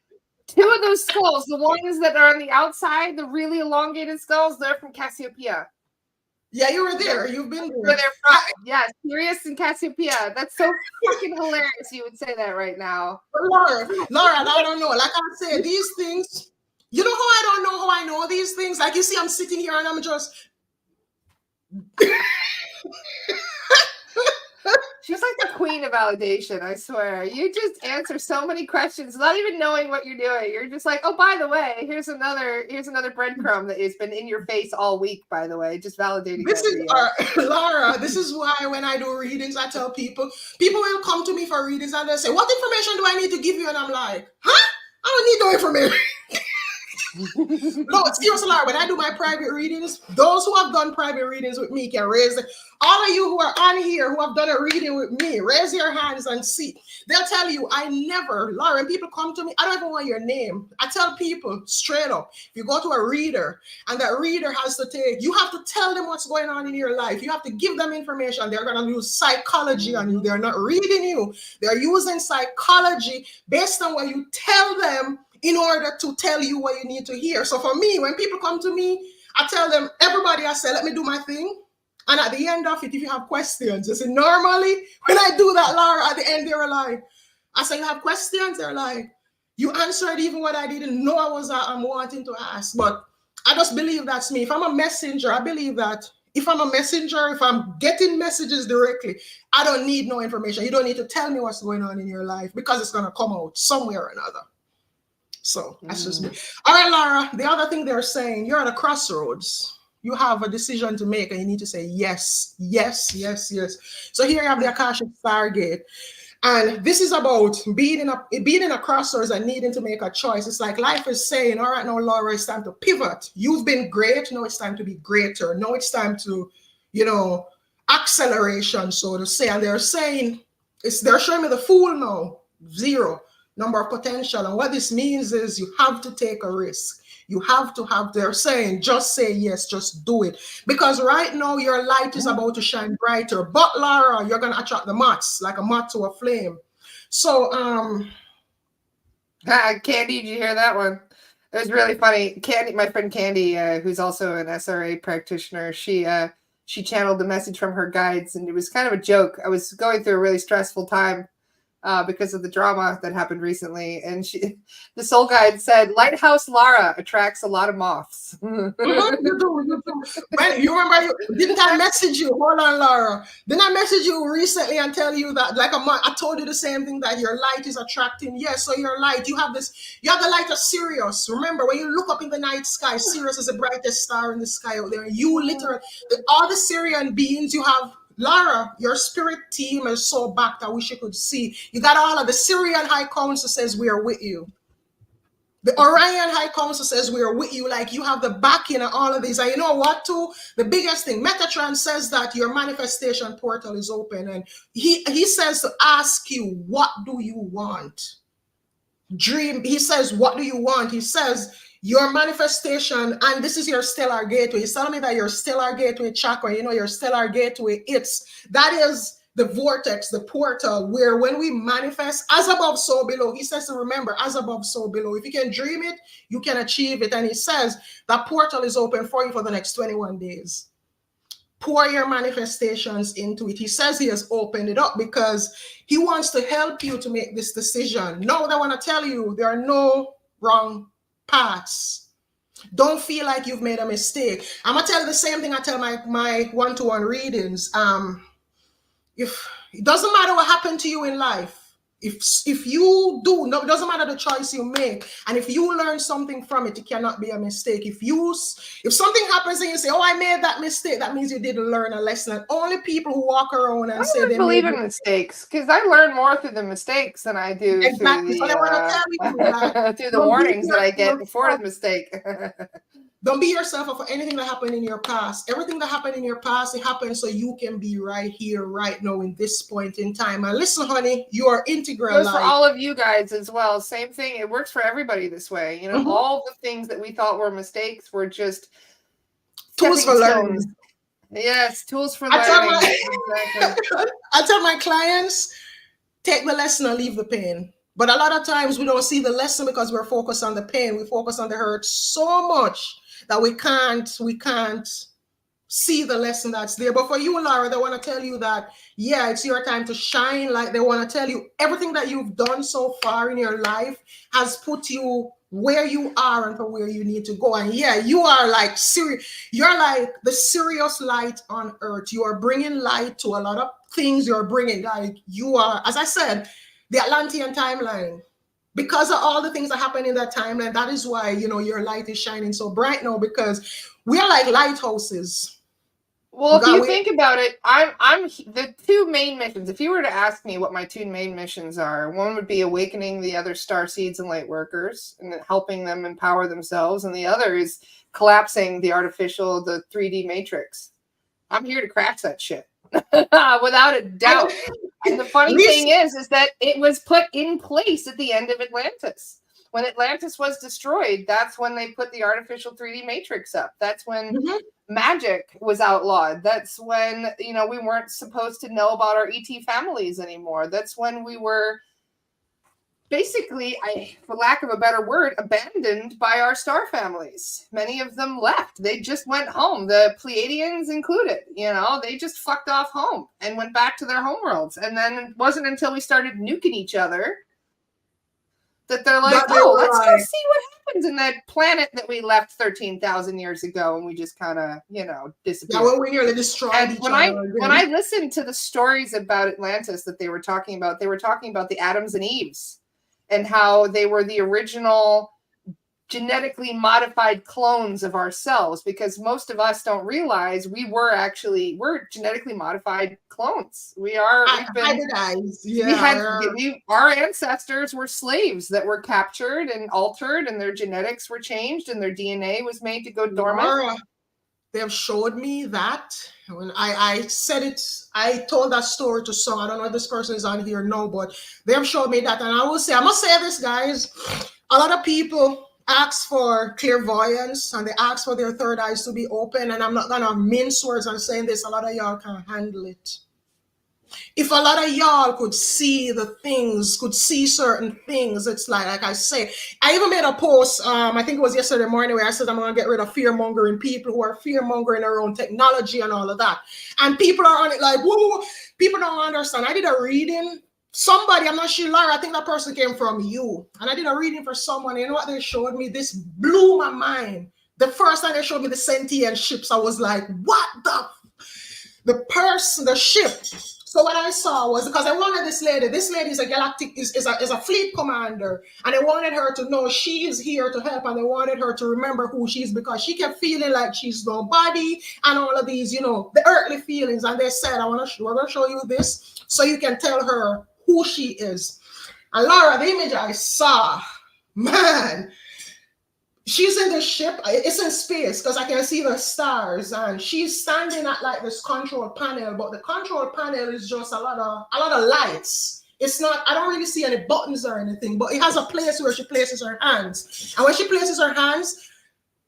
2 of those skulls, the ones that are on the outside, the really elongated skulls, they're from Cassiopeia.
Yeah, you were there. You've been there.
Where they're from. Yeah, Sirius and Cassiopeia. That's so fucking hilarious. You would say that right now.
Laura, I don't know. Like I said, these things. You know how I don't know how I know these things? Like you see, I'm sitting here and I'm just.
She's like the queen of validation, I swear. You just answer so many questions not even knowing what you're doing. You're just like, oh, by the way, here's another breadcrumb that has been in your face all week, by the way, just validating
this is Laura, this is why when I do readings, I tell people will come to me for readings and they say, what information do I need to give you? And I'm like, huh? I don't need no information. No, seriously, Laura, when I do my private readings, those who have done private readings with me can raise it. All of you who are on here who have done a reading with me, raise your hands and see. They'll tell you, Laura, when people come to me, I don't even want your name. I tell people straight up, if you go to a reader and that reader has to you have to tell them what's going on in your life. You have to give them information. They're going to use psychology on you. They're not reading you. They're using psychology based on what you tell them in order to tell you what you need to hear. So for me, when people come to me, I tell them, everybody, I say, let me do my thing. And at the end of it, if you have questions, I say, normally, when I do that, Laura, at the end, they were like, I say, you have questions? They're like, you answered even what I didn't know I'm wanting to ask. But I just believe that's me. If I'm a messenger, I believe that if I'm a messenger, if I'm getting messages directly, I don't need no information. You don't need to tell me what's going on in your life because it's going to come out somewhere or another. So that's just me. All right, Laura, the other thing they're saying, you're at a crossroads. You have a decision to make and you need to say yes, yes, yes, yes. So here you have the Akashic Stargate. And this is about being in a crossroads and needing to make a choice. It's like life is saying, all right, now, Laura, it's time to pivot. You've been great. Now it's time to be greater. Now it's time to, acceleration, so to say. And they're saying, they're showing me the Fool now, 0 number of potential. And what this means is you have to take a risk. You have to they're saying, just say yes, just do it. Because right now your light is about to shine brighter. But Laura, you're going to attract the moths, like a moth to a flame. So,
Candy, did you hear that one? It was really funny. Candy, my friend Candy, who's also an SRA practitioner, she channeled the message from her guides, and it was kind of a joke. I was going through a really stressful time because of the drama that happened recently. And the soul guide said, Lighthouse Lara attracts a lot of moths.
You remember, didn't I message you? Hold on, Lara. Didn't I message you recently and tell you that, like I told you the same thing, that your light is attracting? Yes, so your light, you have the light of Sirius. Remember, when you look up in the night sky, Sirius is the brightest star in the sky out there. You literally, all the Syrian beings you have, Lara, your spirit team is so backed. I wish you could see. You got all of the Syrian High Council says we are with you. The Orion High Council says we are with you. Like, you have the backing of all of these. And you know what, too? The biggest thing, Metatron says that your manifestation portal is open. And he says to ask you, what do you want? Dream. He says, what do you want? He says, your manifestation, and this is your stellar gateway. He's telling me that your stellar gateway chakra, your stellar gateway, that is the vortex, the portal, where when we manifest, as above, so below. He says to remember, as above, so below. If you can dream it, you can achieve it. And he says that portal is open for you for the next 21 days. Pour your manifestations into it. He says he has opened it up because he wants to help you to make this decision. Now, I want to tell you, there are no wrong paths. Don't feel like you've made a mistake. I'm gonna tell you the same thing I tell my one-to-one readings. If it doesn't matter what happened to you in life, if you do, no, it doesn't matter the choice you make, and if you learn something from it, it cannot be a mistake. If something happens and you say, "Oh, I made that mistake," that means you didn't learn a lesson. And only people who walk around and say they
believe in mistakes, because I learn more through the mistakes than I do
exactly.
through
the
the warnings that I get before the mistake.
Don't be yourself for anything that happened in your past. Everything that happened in your past, it happened so you can be right here, right now, in this point in time. And listen, honey, you are integral.
It goes for all of you guys as well. Same thing. It works for everybody this way. All the things that we thought were mistakes were just
tools for learning.
Yes, tools for learning.
I tell my clients, take the lesson and leave the pain. But a lot of times we don't see the lesson because we're focused on the pain. We focus on the hurt so much that we can't see the lesson that's there. But for you, Laura, they want to tell you that, yeah, it's your time to shine. Like, they want to tell you everything that you've done so far in your life has put you where you are and for where you need to go. And yeah, you are like you're like the serious light on earth. You are bringing light to a lot of things. You're bringing, like, you are, as I said, the Atlantean timeline. Because of all the things that happen in that timeline, that is why, your light is shining so bright now, because we're like lighthouses.
Well, if you think about it, I'm the two main missions. If you were to ask me what my two main missions are, one would be awakening the other star seeds and light workers and helping them empower themselves, and the other is collapsing the 3D matrix. I'm here to crash that shit without a doubt. And the funny thing is that it was put in place at the end of Atlantis. When Atlantis was destroyed, that's when they put the artificial 3D matrix up. That's when magic was outlawed. That's when, we weren't supposed to know about our ET families anymore. That's when we were basically, for lack of a better word, abandoned by our star families. Many of them left. They just went home. The Pleiadians included, they just fucked off home and went back to their homeworlds. And then it wasn't until we started nuking each other that they're like, let's go see what happens in that planet that we left 13,000 years ago, and we just kind of, disappeared.
Yeah, when we nearly destroyed each other.
When I listened to the stories about Atlantis that they were talking about the Adams and Eves and how they were the original genetically modified clones of ourselves, because most of us don't realize we're genetically modified clones. Our ancestors were slaves that were captured and altered, and their genetics were changed, and their DNA was made to go dormant.
Laura, they have showed me that when I said it, I told that story to some. I don't know if this person is on here now, but they have showed me that, and I must say this, guys. A lot of people ask for clairvoyance and they ask for their third eyes to be open, and I'm not gonna mince words on saying this. A lot of y'all can't handle it. If a lot of y'all could see certain things, it's like I say, I even made a post, I think it was yesterday morning, where I said I'm gonna get rid of fear-mongering people who are fear-mongering their own technology and all of that. And people are on it like, whoa, people don't understand. I did a reading. Somebody, I'm not sure, Laura, I think that person came from you. And I did a reading for someone. You know what they showed me? This blew my mind. The first time they showed me the sentient ships, I was like, what the ship. So what I saw was, because I wanted this lady is a galactic, is a fleet commander. And I wanted her to know she is here to help. And I wanted her to remember who she is, because she kept feeling like she's nobody and all of these, the earthly feelings. And they said, we're going to show you this so you can tell her who she is. And Laura, the image I saw, man, she's in the ship. It's in space because I can see the stars, and she's standing at like this control panel, but the control panel is just a lot of lights. It's not, I don't really see any buttons or anything, but it has a place where she places her hands. And when she places her hands,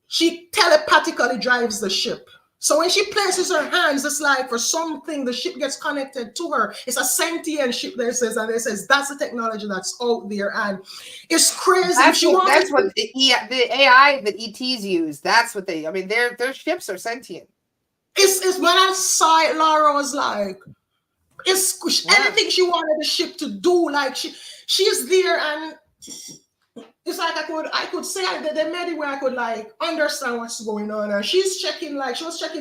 she telepathically drives the ship. So when she places her hands, it's like for something, the ship gets connected to her. It's a sentient ship, they says that's the technology that's out there, and it's crazy.
That's what the AI that ETs use. That's what their ships are sentient.
It's when I saw it, Laura was like, anything she wanted the ship to do, like she's there, and it's like I could say that they made it where I could like understand what's going on. And she was checking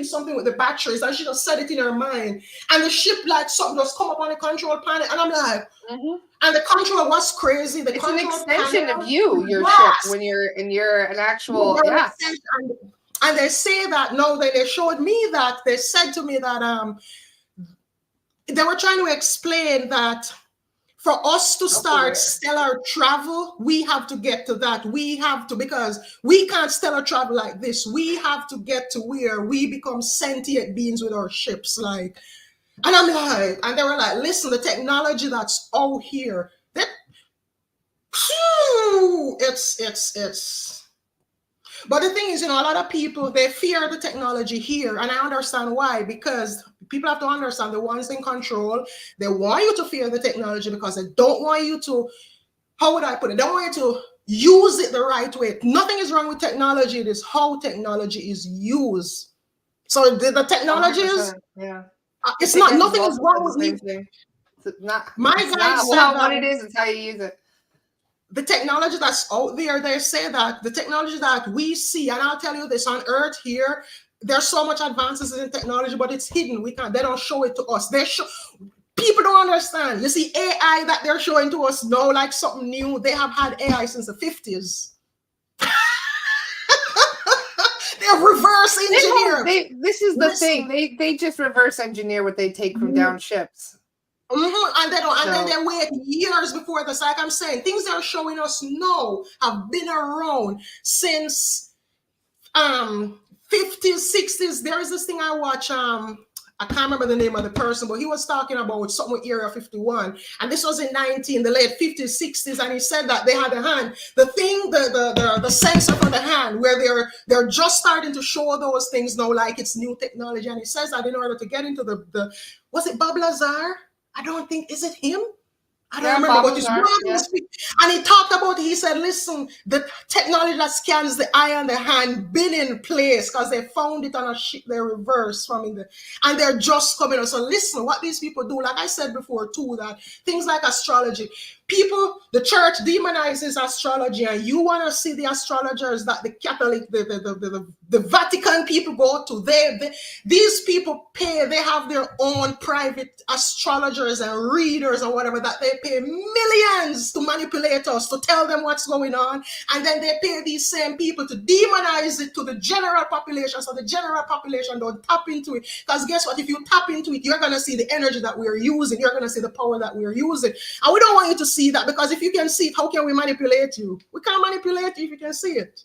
something with the batteries, and she just set it in her mind. And the ship, like something just come up on the control panel, and I'm like, and the control was crazy. It's an
extension of your ship when you're an actual. Yeah.
And they say that they showed me that they said to me that they were trying to explain that for us to start stellar travel, we have to get to that. Because we can't stellar travel like this. We have to get to where we become sentient beings with our ships. Like, and I'm like, and they were like, listen, the technology that's out here, it's. But the thing is, a lot of people, they fear the technology here. And I understand why, because people have to understand the ones in control, they want you to fear the technology because they don't want you to, how would I put it? They don't want you to use it the right way. Nothing is wrong with technology. It is how technology is used. So the technology is, it's not, nothing is wrong with it.
What it is, it's how you use it.
The technology that's out there, they say that the technology that we see, and I'll tell you this, on Earth here, there's so much advances in technology, but it's hidden. They don't show it to us. People don't understand. You see, AI that they're showing to us now, like something new, they have had AI since the 50s. They're reverse engineered.
This is the thing. They just reverse engineer what they take from down ships.
And then they wait years before this. Like I'm saying, things they're showing us now have been around since 50s, 60s. There is this thing I watch. I can't remember the name of the person, but he was talking about something with Area 51, and this was in the late 50s, 60s, and he said that they had a hand, the sensor for the hand, where they're just starting to show those things now, like it's new technology. And he says that in order to get into was it Bob Lazar? I don't think, is it him? I don't remember what his word. And he talked about, he said, listen, the technology that scans the eye and the hand been in place because they found it on a ship they reversed from and they're just coming up. So listen, what these people do, like I said before too, that things like astrology, People, the church demonizes astrology, and you want to see the astrologers that the Catholic, the Vatican people go to. These people pay, they have their own private astrologers and readers or whatever that they pay millions to manipulate us, to tell them what's going on. And then they pay these same people to demonize it to the general population, so the general population don't tap into it. Because guess what? If you tap into it, you're going to see the energy that we're using. You're going to see the power that we're using. And we don't want you to see that, because if you can see it, how can we manipulate you? We can't manipulate you if you can see it.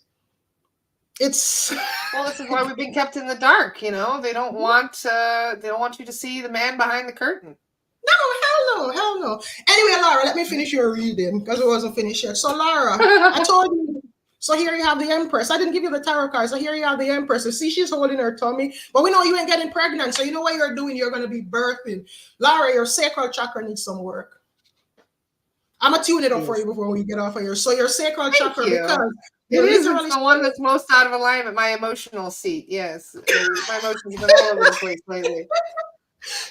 It's
well, this is why we've been kept in the dark. You know, they don't want you to see the man behind the curtain.
No, hell no. Anyway, Laura, let me finish your reading because it wasn't finished yet. So, Laura, I told you. So here you have the Empress. I didn't give you the tarot card. So here you have the Empress. You see, she's holding her tummy. But we know you ain't getting pregnant. So you know what you're doing? You're going to be birthing. Laura, your sacral chakra needs some work. I'm going to tune it up for you before we get off of here. So your sacral chakra, because
it is the one that's most out of alignment, my emotional seat. Yes. My emotions have been all over the place lately.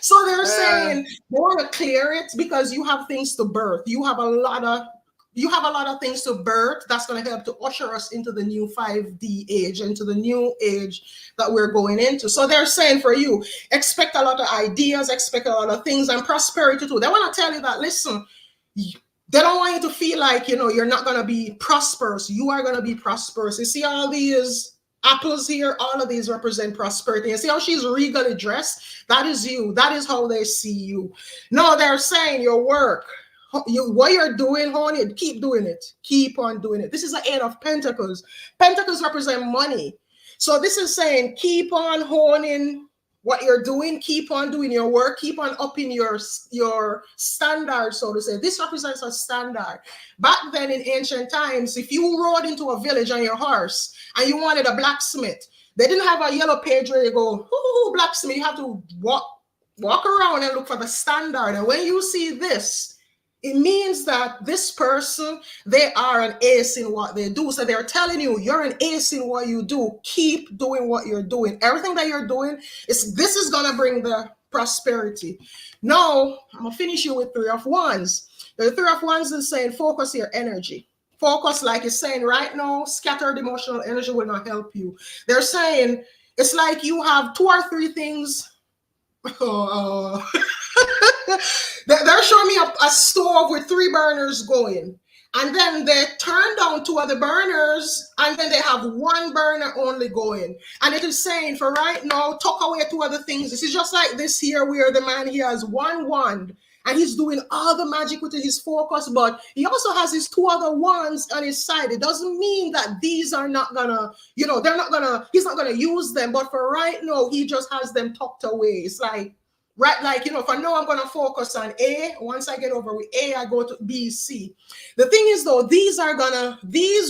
So they're saying they want to clear it because you have things to birth. You have a lot of things to birth that's going to help to usher us into the new 5D age, into the new age that we're going into. So they're saying for you, expect a lot of ideas, expect a lot of things, and prosperity too. They want to tell you that, listen, they don't want you to feel like, you know, you're not going to be prosperous. You are going to be prosperous. You see all these apples here, all of these represent prosperity. You see how she's regally dressed? That is you. That is how they see you. No, they're saying your work, what you're doing, honey, keep doing it. Keep on doing it. This is the Eight of Pentacles. Pentacles represent money. So this is saying keep on honing what you're doing, keep on doing your work, keep on upping your standard, so to say. This represents a standard. Back then in ancient times, if you rode into a village on your horse and you wanted a blacksmith, they didn't have a yellow page where you go, ooh, blacksmith. You have to walk around and look for the standard. And when you see this, it means that this person, they are an ace in what they do. So they're telling you, you're an ace in what you do. Keep doing what you're doing. Everything that you're doing, this is going to bring the prosperity. Now, I'm going to finish you with Three of Wands. The Three of Wands is saying, focus your energy. Focus, like it's saying right now, scattered emotional energy will not help you. They're saying, it's like you have 2 or 3 things. They're showing me a stove with 3 burners going, and then they turn down 2 other burners, and then they have 1 burner only going. And it is saying for right now, tuck away 2 other things. This is just like this here, where the man, he has 1 wand and he's doing all the magic with his focus, but he also has his 2 other wands on his side. It doesn't mean that these are not gonna, you know, he's not gonna use them, but for right now, he just has them tucked away. It's like, right, like, you know, for now, I'm going to focus on A. Once I get over with A, I go to B, C. The thing is, though, these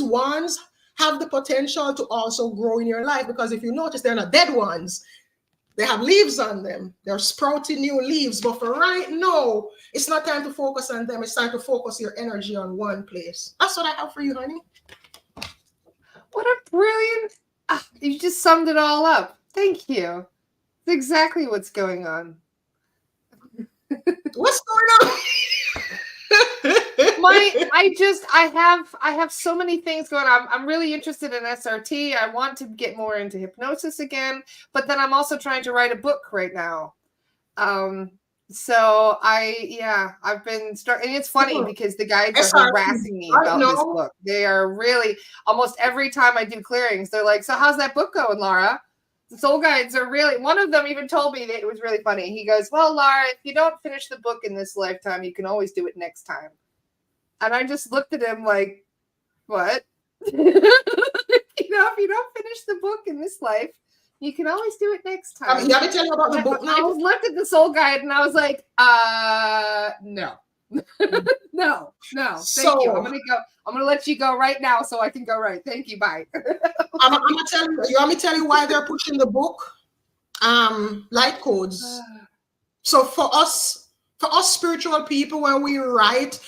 ones have the potential to also grow in your life, because if you notice, they're not dead ones. They have leaves on them. They're sprouting new leaves. But for right now, it's not time to focus on them. It's time to focus your energy on one place. That's what I have for you, honey.
What a brilliant... you just summed it all up. Thank you. That's exactly what's going on.
What's going on?
I have so many things going on. I'm really interested in SRT. I want to get more into hypnosis again, but then I'm also trying to write a book right now. So I've been and it's funny because the guys are harassing me about this book. They are really, almost every time I do clearings, they're like, so how's that book going, Laura? The soul guides are really, one of them even told me that it was really funny. He goes, well, Laura, if you don't finish the book in this lifetime, you can always do it next time. And I just looked at him like, what? If you don't finish the book in this life, you can always do it next time.
Let me tell you about the book now.
I just looked at the soul guide and I was like, no. No. Thank you. I'm going to go. I'm going to let you go right now so I can go right. Thank you. Bye.
I'm going to tell you. You want me to tell you why they're pushing the book? Light codes. So for us spiritual people, when we write,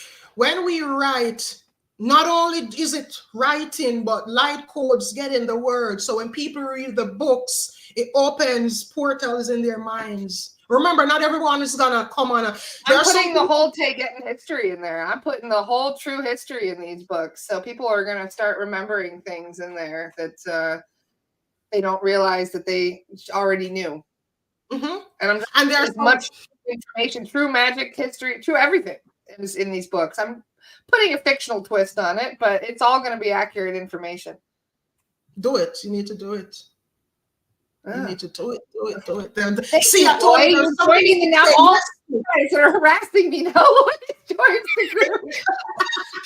not only is it writing, but light codes get in the word. So when people read the books, it opens portals in their minds. Remember, not everyone is gonna come on.
I'm putting the whole getting history in there. I'm putting the whole true history in these books, so people are gonna start remembering things in there that they don't realize that they already knew.
Mm-hmm.
And there's as much information, true magic history, true everything is in these books. I'm putting a fictional twist on it, but it's all going to be accurate information.
Do it. You need to do it. You need to do it.
See, Loy, you're joining me now. All guys that are harassing me now. Joins the group.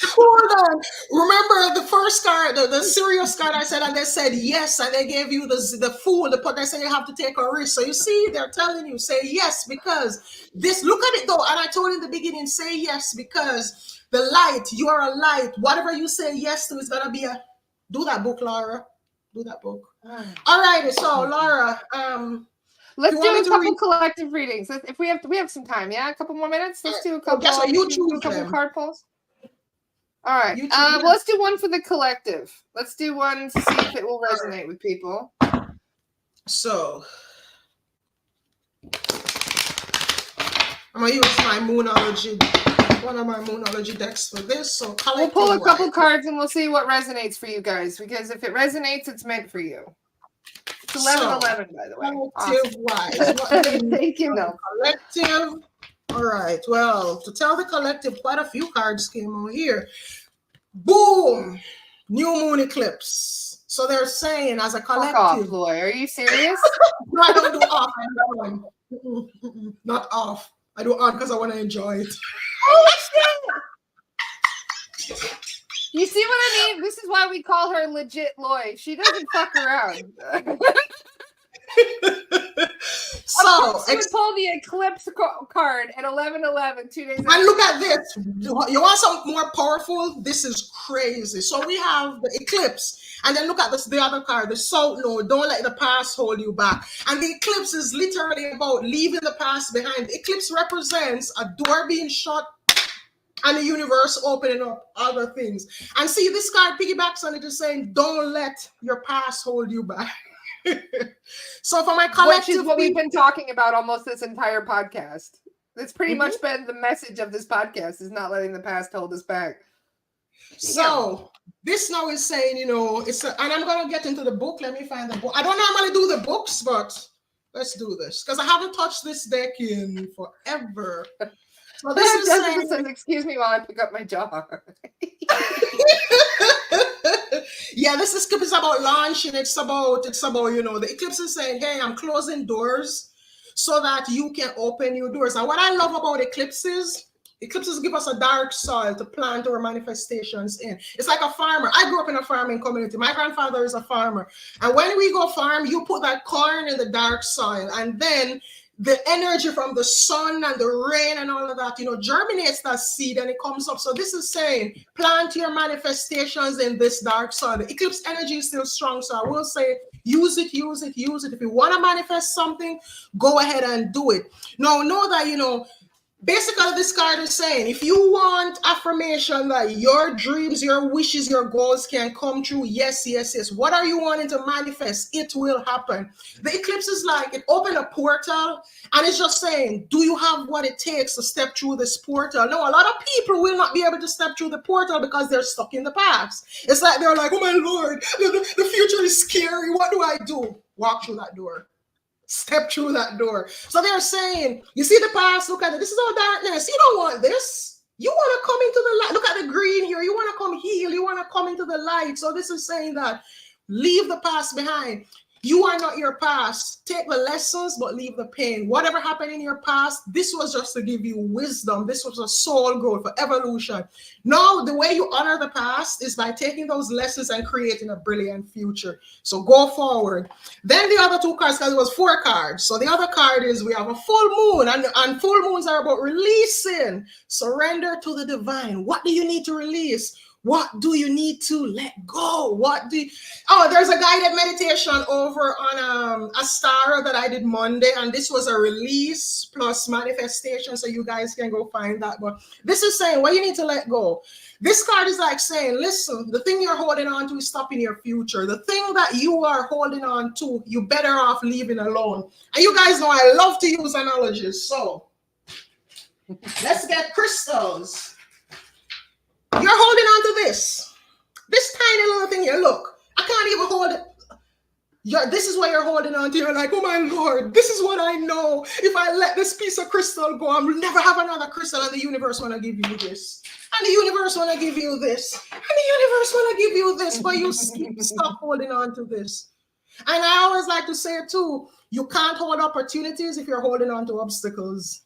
Hold on. Remember the first card, the serious card I said, and they said yes, and they gave you the fool. They said you have to take a risk. So you see, they're telling you, say yes, because this, look at it though. And I told you in the beginning, say yes, because the light, you are a light. Whatever you say yes to is going to be a, do that book, Laura. Do that book. All right, so Laura,
let's do a couple collective readings. If we have some time, yeah, a couple more minutes. Let's do a couple. Card pulls. All right. Well, let's do one for the collective. Let's do one to see if it will resonate with people.
So I'm gonna use my Moonology, one of my Moonology decks for this. So
we'll pull a couple cards and we'll see what resonates for you guys. Because if it resonates, it's meant for you. It's 11/11, by the way.
Collective-wise.
Thank you, no.
Collective. All right. Well, to tell the collective, quite a few cards came on here. Boom! New moon eclipse. So they're saying as a collective.
Fuck off, Loy. Are you serious?
No, I don't do off. I do on. Not off. I do on because I want to enjoy it.
Oh shit! You see what I mean? This is why we call her legit Loy. She doesn't fuck around.
So
she would pull the eclipse card at 11/11 2 days.
And look at this. You want something more powerful? This is crazy. So we have the eclipse, and then look at this, the other card, the South Node. Don't let the past hold you back. And the eclipse is literally about leaving the past behind. The eclipse represents a door being shut and the universe opening up other things. And see, this card piggybacks on it, is saying, don't let your past hold you back. So for my collective,
which is what we've been talking about almost this entire podcast. It's pretty much been the message of this podcast, is not letting the past hold us back.
So this now is saying, you know, and I'm gonna get into the book. Let me find the book. I don't normally do the books, but let's do this because I haven't touched this deck in forever. So this is saying,
says, excuse me while I pick up my jaw.
Yeah, this is about launching. It's about, you know, the eclipse is saying, hey, I'm closing doors so that you can open new doors. And what I love about eclipses give us a dark soil to plant our manifestations in. It's like a farmer. I grew up in a farming community. My grandfather is a farmer. And when we go farm, you put that corn in the dark soil, and then the energy from the sun and the rain and all of that, you know, germinates that seed and it comes up. So this is saying, plant your manifestations in this dark soil. The eclipse energy is still strong. So I will say, use it. If you want to manifest something, go ahead and do it. Now, know that, you know, basically this card is saying, if you want affirmation that your dreams, your wishes, your goals can come true, yes. What are you wanting to manifest? It will happen. The eclipse is like, it opened a portal and it's just saying, do you have what it takes to step through this portal? No, a lot of people will not be able to step through the portal because they're stuck in the past. It's like, they're like, oh my Lord, the future is scary. What do I do? Walk through that door. Step through that door. So they're saying, you see the past, look at it. This is all darkness. You don't want this. You want to come into the light. Look at the green here. You want to come heal. You want to come into the light. So this is saying that leave the past behind. You are not your past. Take the lessons, but leave the pain. Whatever happened in your past, this was just to give you wisdom. This was a soul growth for evolution. Now, the way you honor the past is by taking those lessons and creating a brilliant future. So go forward. Then the other two cards, because it was 4 cards. So the other card is we have a full moon, and full moons are about releasing. Surrender to the divine. What do you need to release? What do you need to let go? Oh, there's a guided meditation over on Astara that I did Monday, and this was a release plus manifestation, so you guys can go find that. But this is saying what you need to let go. This card is like saying, listen, the thing you're holding on to is stopping your future. The thing that you are holding on to, you better off leaving alone. And you guys know I love to use analogies, so let's get crystals. You're holding on to this tiny little thing here. Look, I can't even hold it. This is what you're holding on to. You're like, oh my Lord, this is what I know. If I let this piece of crystal go, I'll never have another crystal, and the universe want to give you this. And the universe want to give you this. And the universe want to give you this, but you stop holding on to this. And I always like to say too, you can't hold opportunities if you're holding on to obstacles.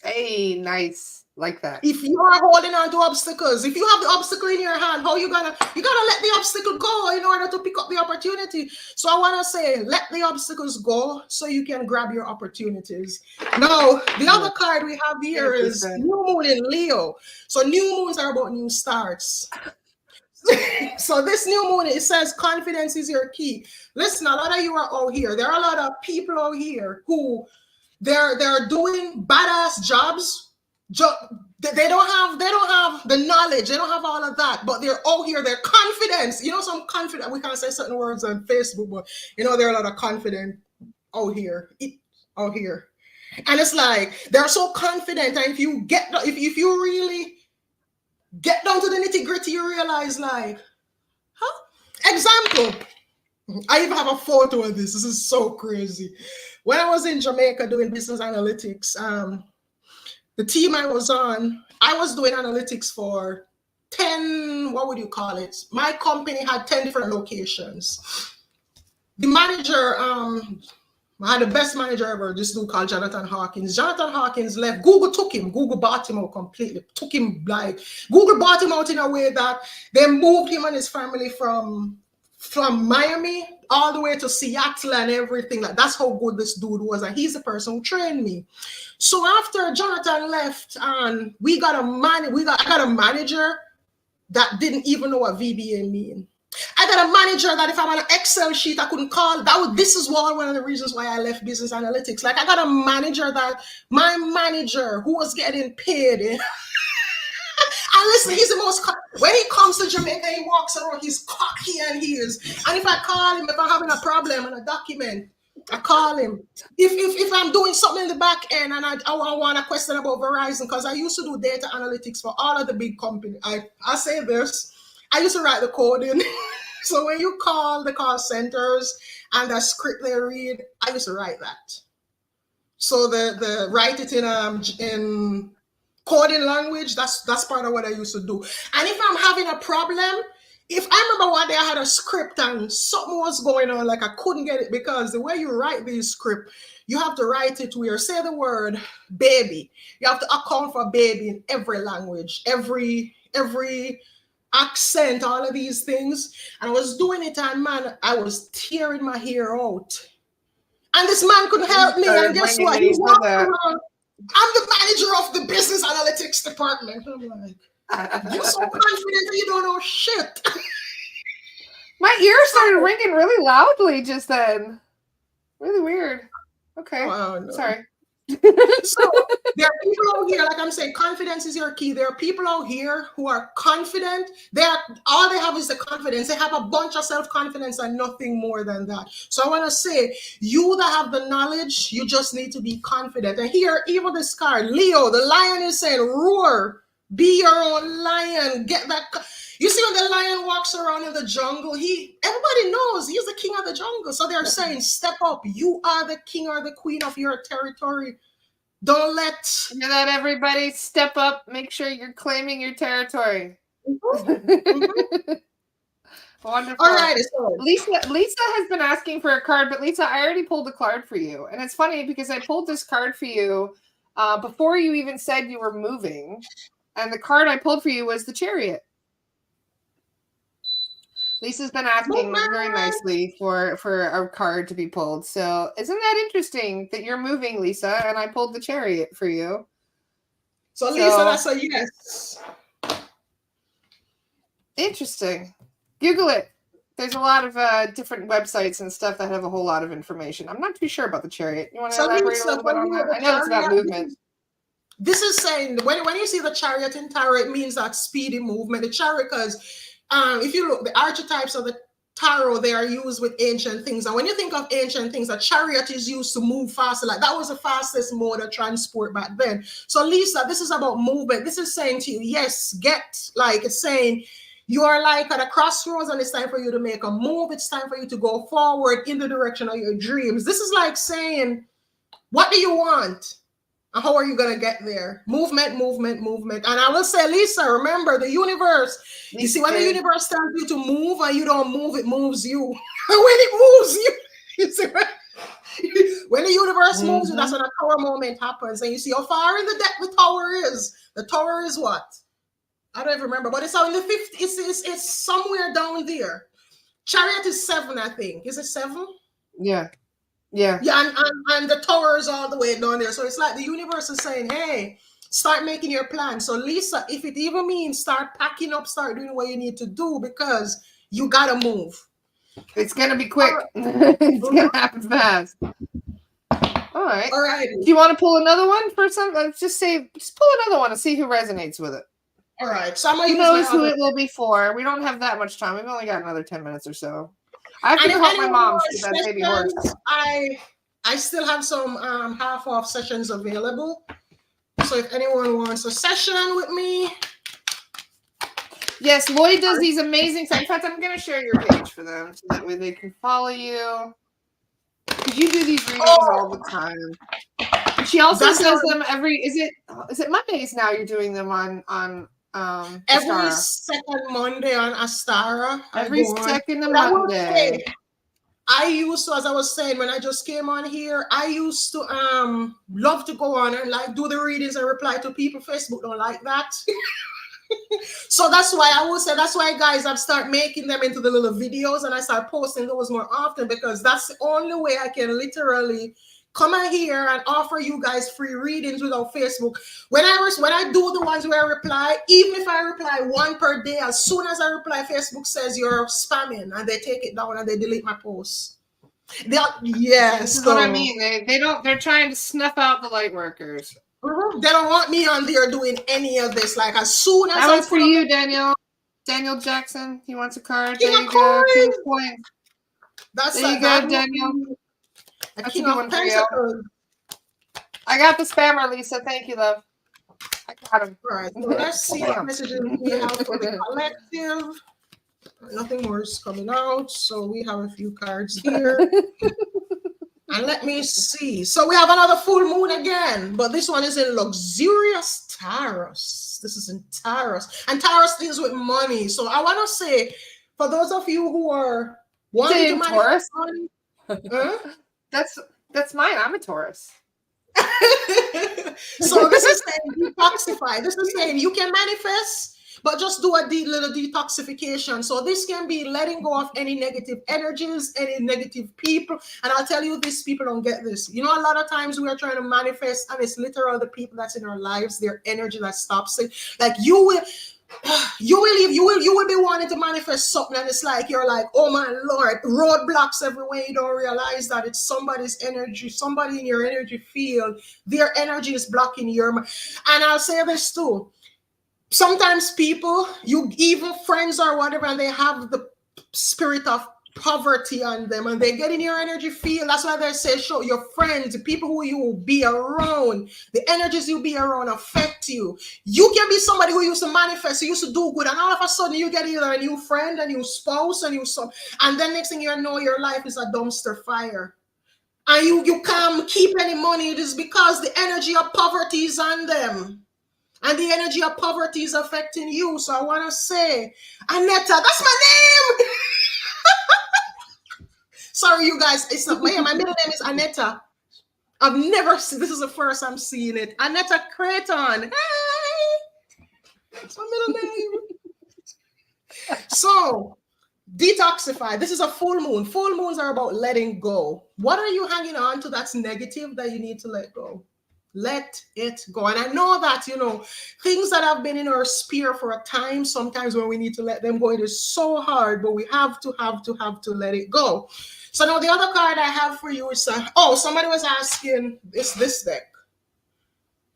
Hey, nice. Like that.
If you are holding on to obstacles, if you have the obstacle in your hand, how you gotta let the obstacle go in order to pick up the opportunity. So I want to say, let the obstacles go so you can grab your opportunities. Now, the other card we have here is New Moon in Leo. So new moons are about new starts. So this new moon, it says confidence is your key. Listen, a lot of you are out here. There are a lot of people out here who they're doing badass jobs. They don't have the knowledge, they don't have all of that, but they're out here, they're confident. You know, some confident, we can't say certain words on Facebook, but you know, there are a lot of confident out here. And it's like they're so confident, and if you really get down to the nitty-gritty, you realize, like, example, I even have a photo of this. This is so crazy. When I was in Jamaica doing business analytics, the team I was on, I was doing analytics for 10, what would you call it? My company had 10 different locations. The manager, I had the best manager ever, this dude called Jonathan Hawkins. Jonathan Hawkins left. Google took him. Google bought him out completely. Google bought him out in a way that they moved him and his family from Miami all the way to Seattle and everything. Like, that's how good this dude was, and he's the person who trained me. So after Jonathan left, and I got a manager that didn't even know what VBA mean. I got a manager that if I'm on an Excel sheet, I couldn't call. This is one of the reasons why I left business analytics. Like, I got a manager my manager who was getting paid. And listen, he's the most, when he comes to Jamaica, he walks around, he's cocky and he is. And if I call him, if I'm having a problem and a document, I call him. If I'm doing something in the back end and I want a question about Verizon, because I used to do data analytics for all of the big companies. I say this, I used to write the code in. So when you call the call centers and the script they read, I used to write that. So the write it in coding language, that's part of what I used to do. And if I'm having a problem, if I remember one day I had a script and something was going on, like I couldn't get it, because the way you write this script, you have to write it where, say the word baby. You have to account for baby in every language, every accent, all of these things. And I was doing it, and man, I was tearing my hair out. And this man couldn't help me. And guess what? He walked around. I'm the manager of the business analytics department. I'm like, you're so confident that you don't know shit.
My ears started ringing really loudly just then. Really weird. Okay.
Wow, no.
Sorry.
So there are people out here, like I'm saying, confidence is your key. There are people out here who are confident. All they have is the confidence. They have a bunch of self-confidence and nothing more than that. So I want to say, you that have the knowledge, you just need to be confident. And here, even this card, Leo, the lion is saying, roar, be your own lion. Get that. You see, when the lion walks around in the jungle, everybody knows he's the king of the jungle. So they're saying, step up. You are the king or the queen of your territory. Don't let...
You let everybody step up. Make sure you're claiming your territory.
Mm-hmm.
Wonderful.
All right. So
Lisa has been asking for a card, but Lisa, I already pulled a card for you. And it's funny because I pulled this card for you before you even said you were moving. And the card I pulled for you was the Chariot. Lisa's been asking very nicely for a card to be pulled. So isn't that interesting that you're moving, Lisa? And I pulled the Chariot for you.
So Lisa, that's a yes.
Interesting. Google it. There's a lot of different websites and stuff that have a whole lot of information. I'm not too sure about the chariot. You want to elaborate a little bit on that? I know it's about movement.
This is saying when you see the chariot in tarot, it means that speedy movement. The chariot, because if you look, the archetypes of the tarot, they are used with ancient things. And when you think of ancient things, a chariot is used to move faster. Like that was the fastest mode of transport back then. So Lisa, this is about movement. This is saying to you, yes, it's saying you are like at a crossroads and it's time for you to make a move. It's time for you to go forward in the direction of your dreams. This is like saying, what do you want? And how are you going to get there? Movement. And I will say, Lisa, remember the universe. You see, when the universe tells you to move and you don't move, it moves you. And when it moves you see, when the universe moves you, that's when a tower moment happens. And you see how far in the depth the tower is. The tower is what? I don't even remember, but it's on the 50. It's somewhere down there. Chariot is 7, I think. Is it 7?
Yeah.
And the tower is all the way down there. So it's like the universe is saying, hey, start making your plan. So Lisa, if it even means start packing up, start doing what you need to do, because you gotta move.
It's gonna be quick. It's gonna happen fast. All right. Do you want to pull another one for some? Just pull another one and see who resonates with it.
All right. So
who knows who it will be for? We don't have that much time. We've only got another 10 minutes or so. I have to help my mom see that baby horse.
I still have some half-off sessions available. So if anyone wants a session with me.
Yes, Loy does these amazing things. In fact, I'm going to share your page for them so that way they can follow you. Because you do these readings all the time. She also does them is it Mondays now you're doing them on
every
Astara.
second Monday on Astara.
Every second Monday.
I used to, as I was saying, when I just came on here, I used to love to go on and like do the readings and reply to people. Facebook don't like that. So that's why guys, I've started making them into the little videos and I start posting those more often, because that's the only way I can literally come out here and offer you guys free readings without Facebook. When I do the ones where I reply, even if I reply 1 per day, as soon as I reply, Facebook says you're spamming and they take it down and they delete my posts.
This is what I mean. They're trying to snuff out the light workers.
They don't want me on there doing any of this. Like as soon as
that one's for you, Daniel. Daniel Jackson. He wants a card. There you go. King of Coins. There you go, Daniel. That's a good one for you. I got the spammer, Lisa. Thank you, love. I got him.
All right. So let's see what messages we have for the collective. Nothing more is coming out. So we have a few cards here. And let me see. So we have another full moon again, but this one is in luxurious Taurus. This is in Taurus. And Taurus deals with money. So I want to say, for those of you who are wanting to manifest money,
that's mine. I'm a Taurus.
So this is saying detoxify. This is saying you can manifest, but just do a little detoxification. So this can be letting go of any negative energies, any negative people. And I'll tell you, these people don't get this. You know, a lot of times we are trying to manifest, and it's literally the people that's in our lives, their energy that stops it. Like you will be wanting to manifest something, and it's like you're like, oh my Lord, roadblocks everywhere. You don't realize that it's somebody's energy, somebody in your energy field. Their energy is blocking your mind. And I'll say this too. Sometimes people, even friends or whatever, and they have the spirit of poverty on them, and they get in your energy field. That's why they say, show your friends, the people who you will be around, the energies you'll be around affect you. You can be somebody who used to manifest, who used to do good, and all of a sudden you get either a new friend, a new spouse, and then next thing you know, your life is a dumpster fire. And you can't keep any money. It is because the energy of poverty is on them. And the energy of poverty is affecting you. So I want to say, Aneta, that's my name. Sorry, you guys. It's not my middle name is Aneta. I've never seen, this is the first I'm seeing it. Aneta Creighton. Hey. That's my middle name. So, detoxify. This is a full moon. Full moons are about letting go. What are you hanging on to that's negative that you need to let go? Let it go. And I know that, things that have been in our sphere for a time, sometimes when we need to let them go, it is so hard, but we have to let it go. So now the other card I have for you is, somebody was asking, is this deck,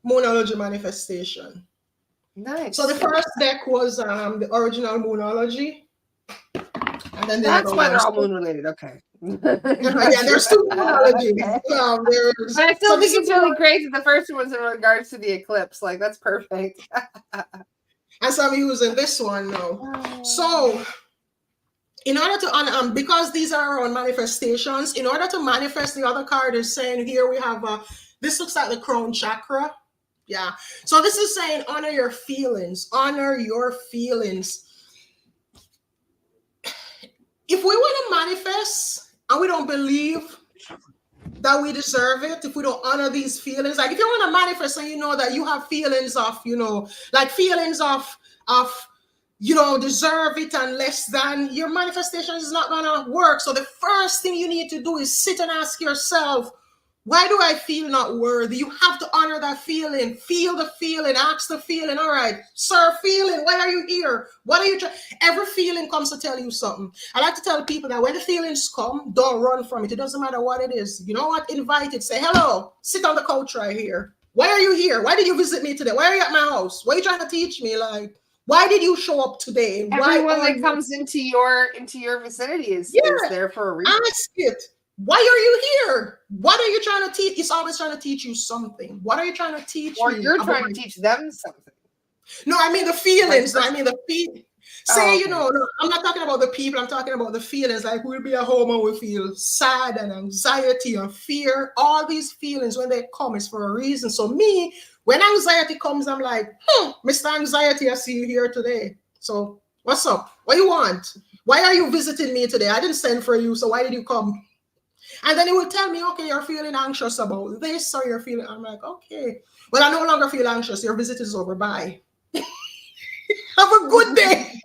Moonology Manifestation.
Nice.
So the first deck was the original Moonology. And then
that's why they're all moon related. Okay.
Yeah, there's two Moonologies.
But I still think it's really great that the first one was in regards to the eclipse. Like, that's perfect.
And so I'm using this one now. So in order to, because these are our own manifestations, in order to manifest, the other card is saying here we have, this looks like the crown chakra. Yeah. So this is saying honor your feelings. Honor your feelings. If we want to manifest and we don't believe that we deserve it, if we don't honor these feelings, like if you want to manifest and you know that you have feelings of, like feelings of, deserve it and less than, your manifestation is not going to work. So the first thing you need to do is sit and ask yourself, why do I feel not worthy? You have to honor that feeling. Feel the feeling. Ask the feeling. All right, sir, feeling. Why are you here? What are you trying? Every feeling comes to tell you something. I like to tell people that when the feelings come, don't run from it. It doesn't matter what it is. You know what? Invite it. Say, hello. Sit on the couch right here. Why are you here? Why did you visit me today? Why are you at my house? What are you trying to teach me? Like, why did you show up today?
Everyone that comes into your vicinity is there for a reason.
Ask it. Why are you here? What are you trying to teach? It's always trying to teach you something. What are you trying to teach
or
me?
Or you're trying to teach them something.
No, I mean the feelings. I mean the feelings. Say, no, I'm not talking about the people. I'm talking about the feelings. Like we'll be at home and we feel sad and anxiety and fear. All these feelings, when they come, is for a reason. So me, when anxiety comes, I'm like, Mr. Anxiety, I see you here today. So what's up? What do you want? Why are you visiting me today? I didn't send for you. So why did you come? And then it will tell me, okay, you're feeling anxious about this, or you're feeling, I'm like, okay. Well, I no longer feel anxious. Your visit is over. Bye. Have a good day.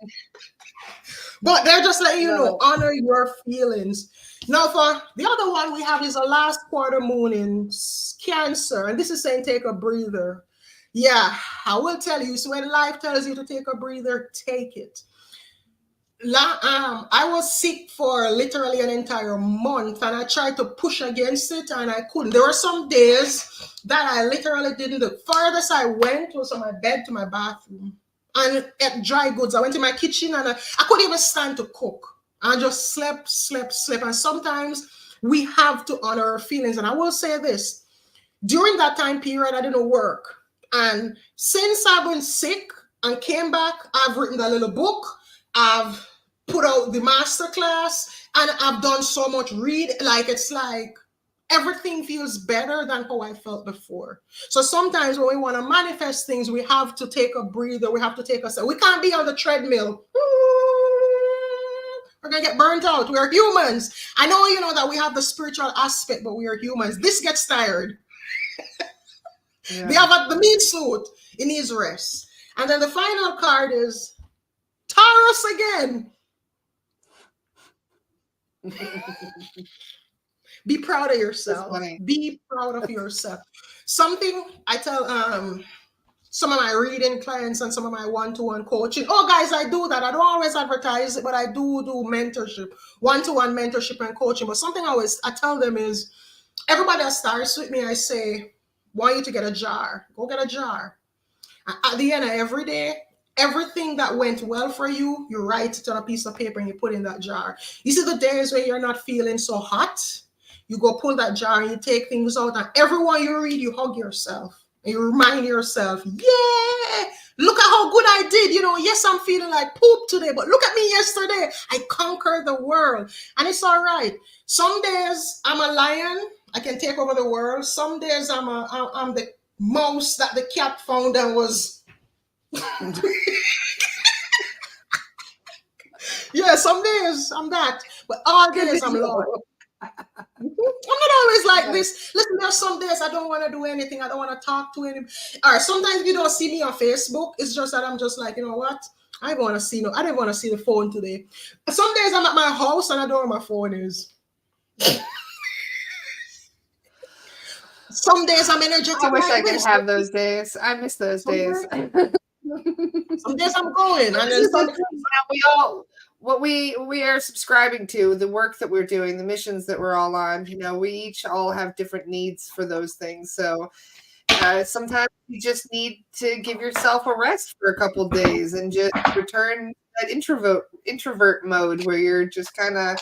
But they're just letting you know, honor your feelings. Now, for the other one we have is a last quarter moon in Cancer. And this is saying take a breather. Yeah, I will tell you. So when life tells you to take a breather, take it. I was sick for literally an entire month and I tried to push against it and I couldn't. There were some days that I literally didn't. The furthest I went was from my bed to my bathroom and ate dry goods. I went to my kitchen and I couldn't even stand to cook. I just slept. And sometimes we have to honor our feelings. And I will say this, during that time period, I didn't work. And since I've been sick and came back, I've written a little book. I've put out the masterclass and I've done so much read. Like, it's like everything feels better than how I felt before. So sometimes when we want to manifest things, we have to take a breather. We have to take a step. We can't be on the treadmill. We're going to get burnt out. We are humans. I know, that we have the spiritual aspect, but we are humans. This gets tired. Yeah. We have the meat suit. It needs rest. And then the final card is Taurus again. Be proud of yourself. Be proud of yourself. Something I tell some of my reading clients and some of my one-to-one coaching. Oh, guys, I do that. I don't always advertise it, but I do mentorship, one-to-one mentorship and coaching. But something I tell them is, everybody that starts with me, I say, want you to get a jar. Go get a jar. At the end of every day, everything that went well for you, you write it on a piece of paper and you put in that jar. You see the days when you're not feeling so hot, you go pull that jar and you take things out, and everyone you read, you hug yourself and you remind yourself, yeah, look at how good I did. Yes, I'm feeling like poop today, but look at me yesterday. I conquered the world and it's all right. Some days I'm a lion. I can take over the world. Some days I'm the mouse that the cat found and was yeah, some days I'm that, but all days I'm Lord. I'm not always like this. Listen, there's some days I don't want to do anything. I don't want to talk to anybody. Or sometimes you don't see me on Facebook. It's just that I'm just like, you know what? I didn't want to see the phone today. Some days I'm at my house and I don't know where my phone is. Some days I'm energetic.
I wish I
like
could
this.
have those days. I miss those days.
Some days I'm going, and then some days
we all what we are subscribing to, the work that we're doing, the missions that we're all on. You know, we each all have different needs for those things. So sometimes you just need to give yourself a rest for a couple of days and just return that introvert mode where you're just kind of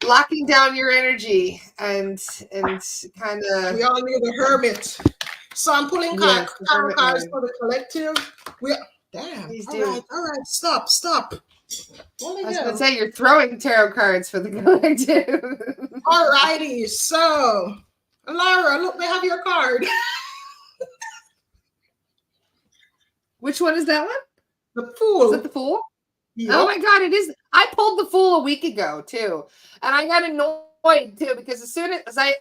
locking down your energy and kind of.
we all need a hermit. So I'm pulling tarot cards for the collective. Damn. All right. Stop.
I was going to say you're throwing tarot cards for the collective.
All righty. So, Laura, look, they have your card.
Which one is that one?
The Fool.
Is it the Fool?
Yep.
Oh my God, it is. I pulled the Fool a week ago too, and I got annoyed too because as soon as I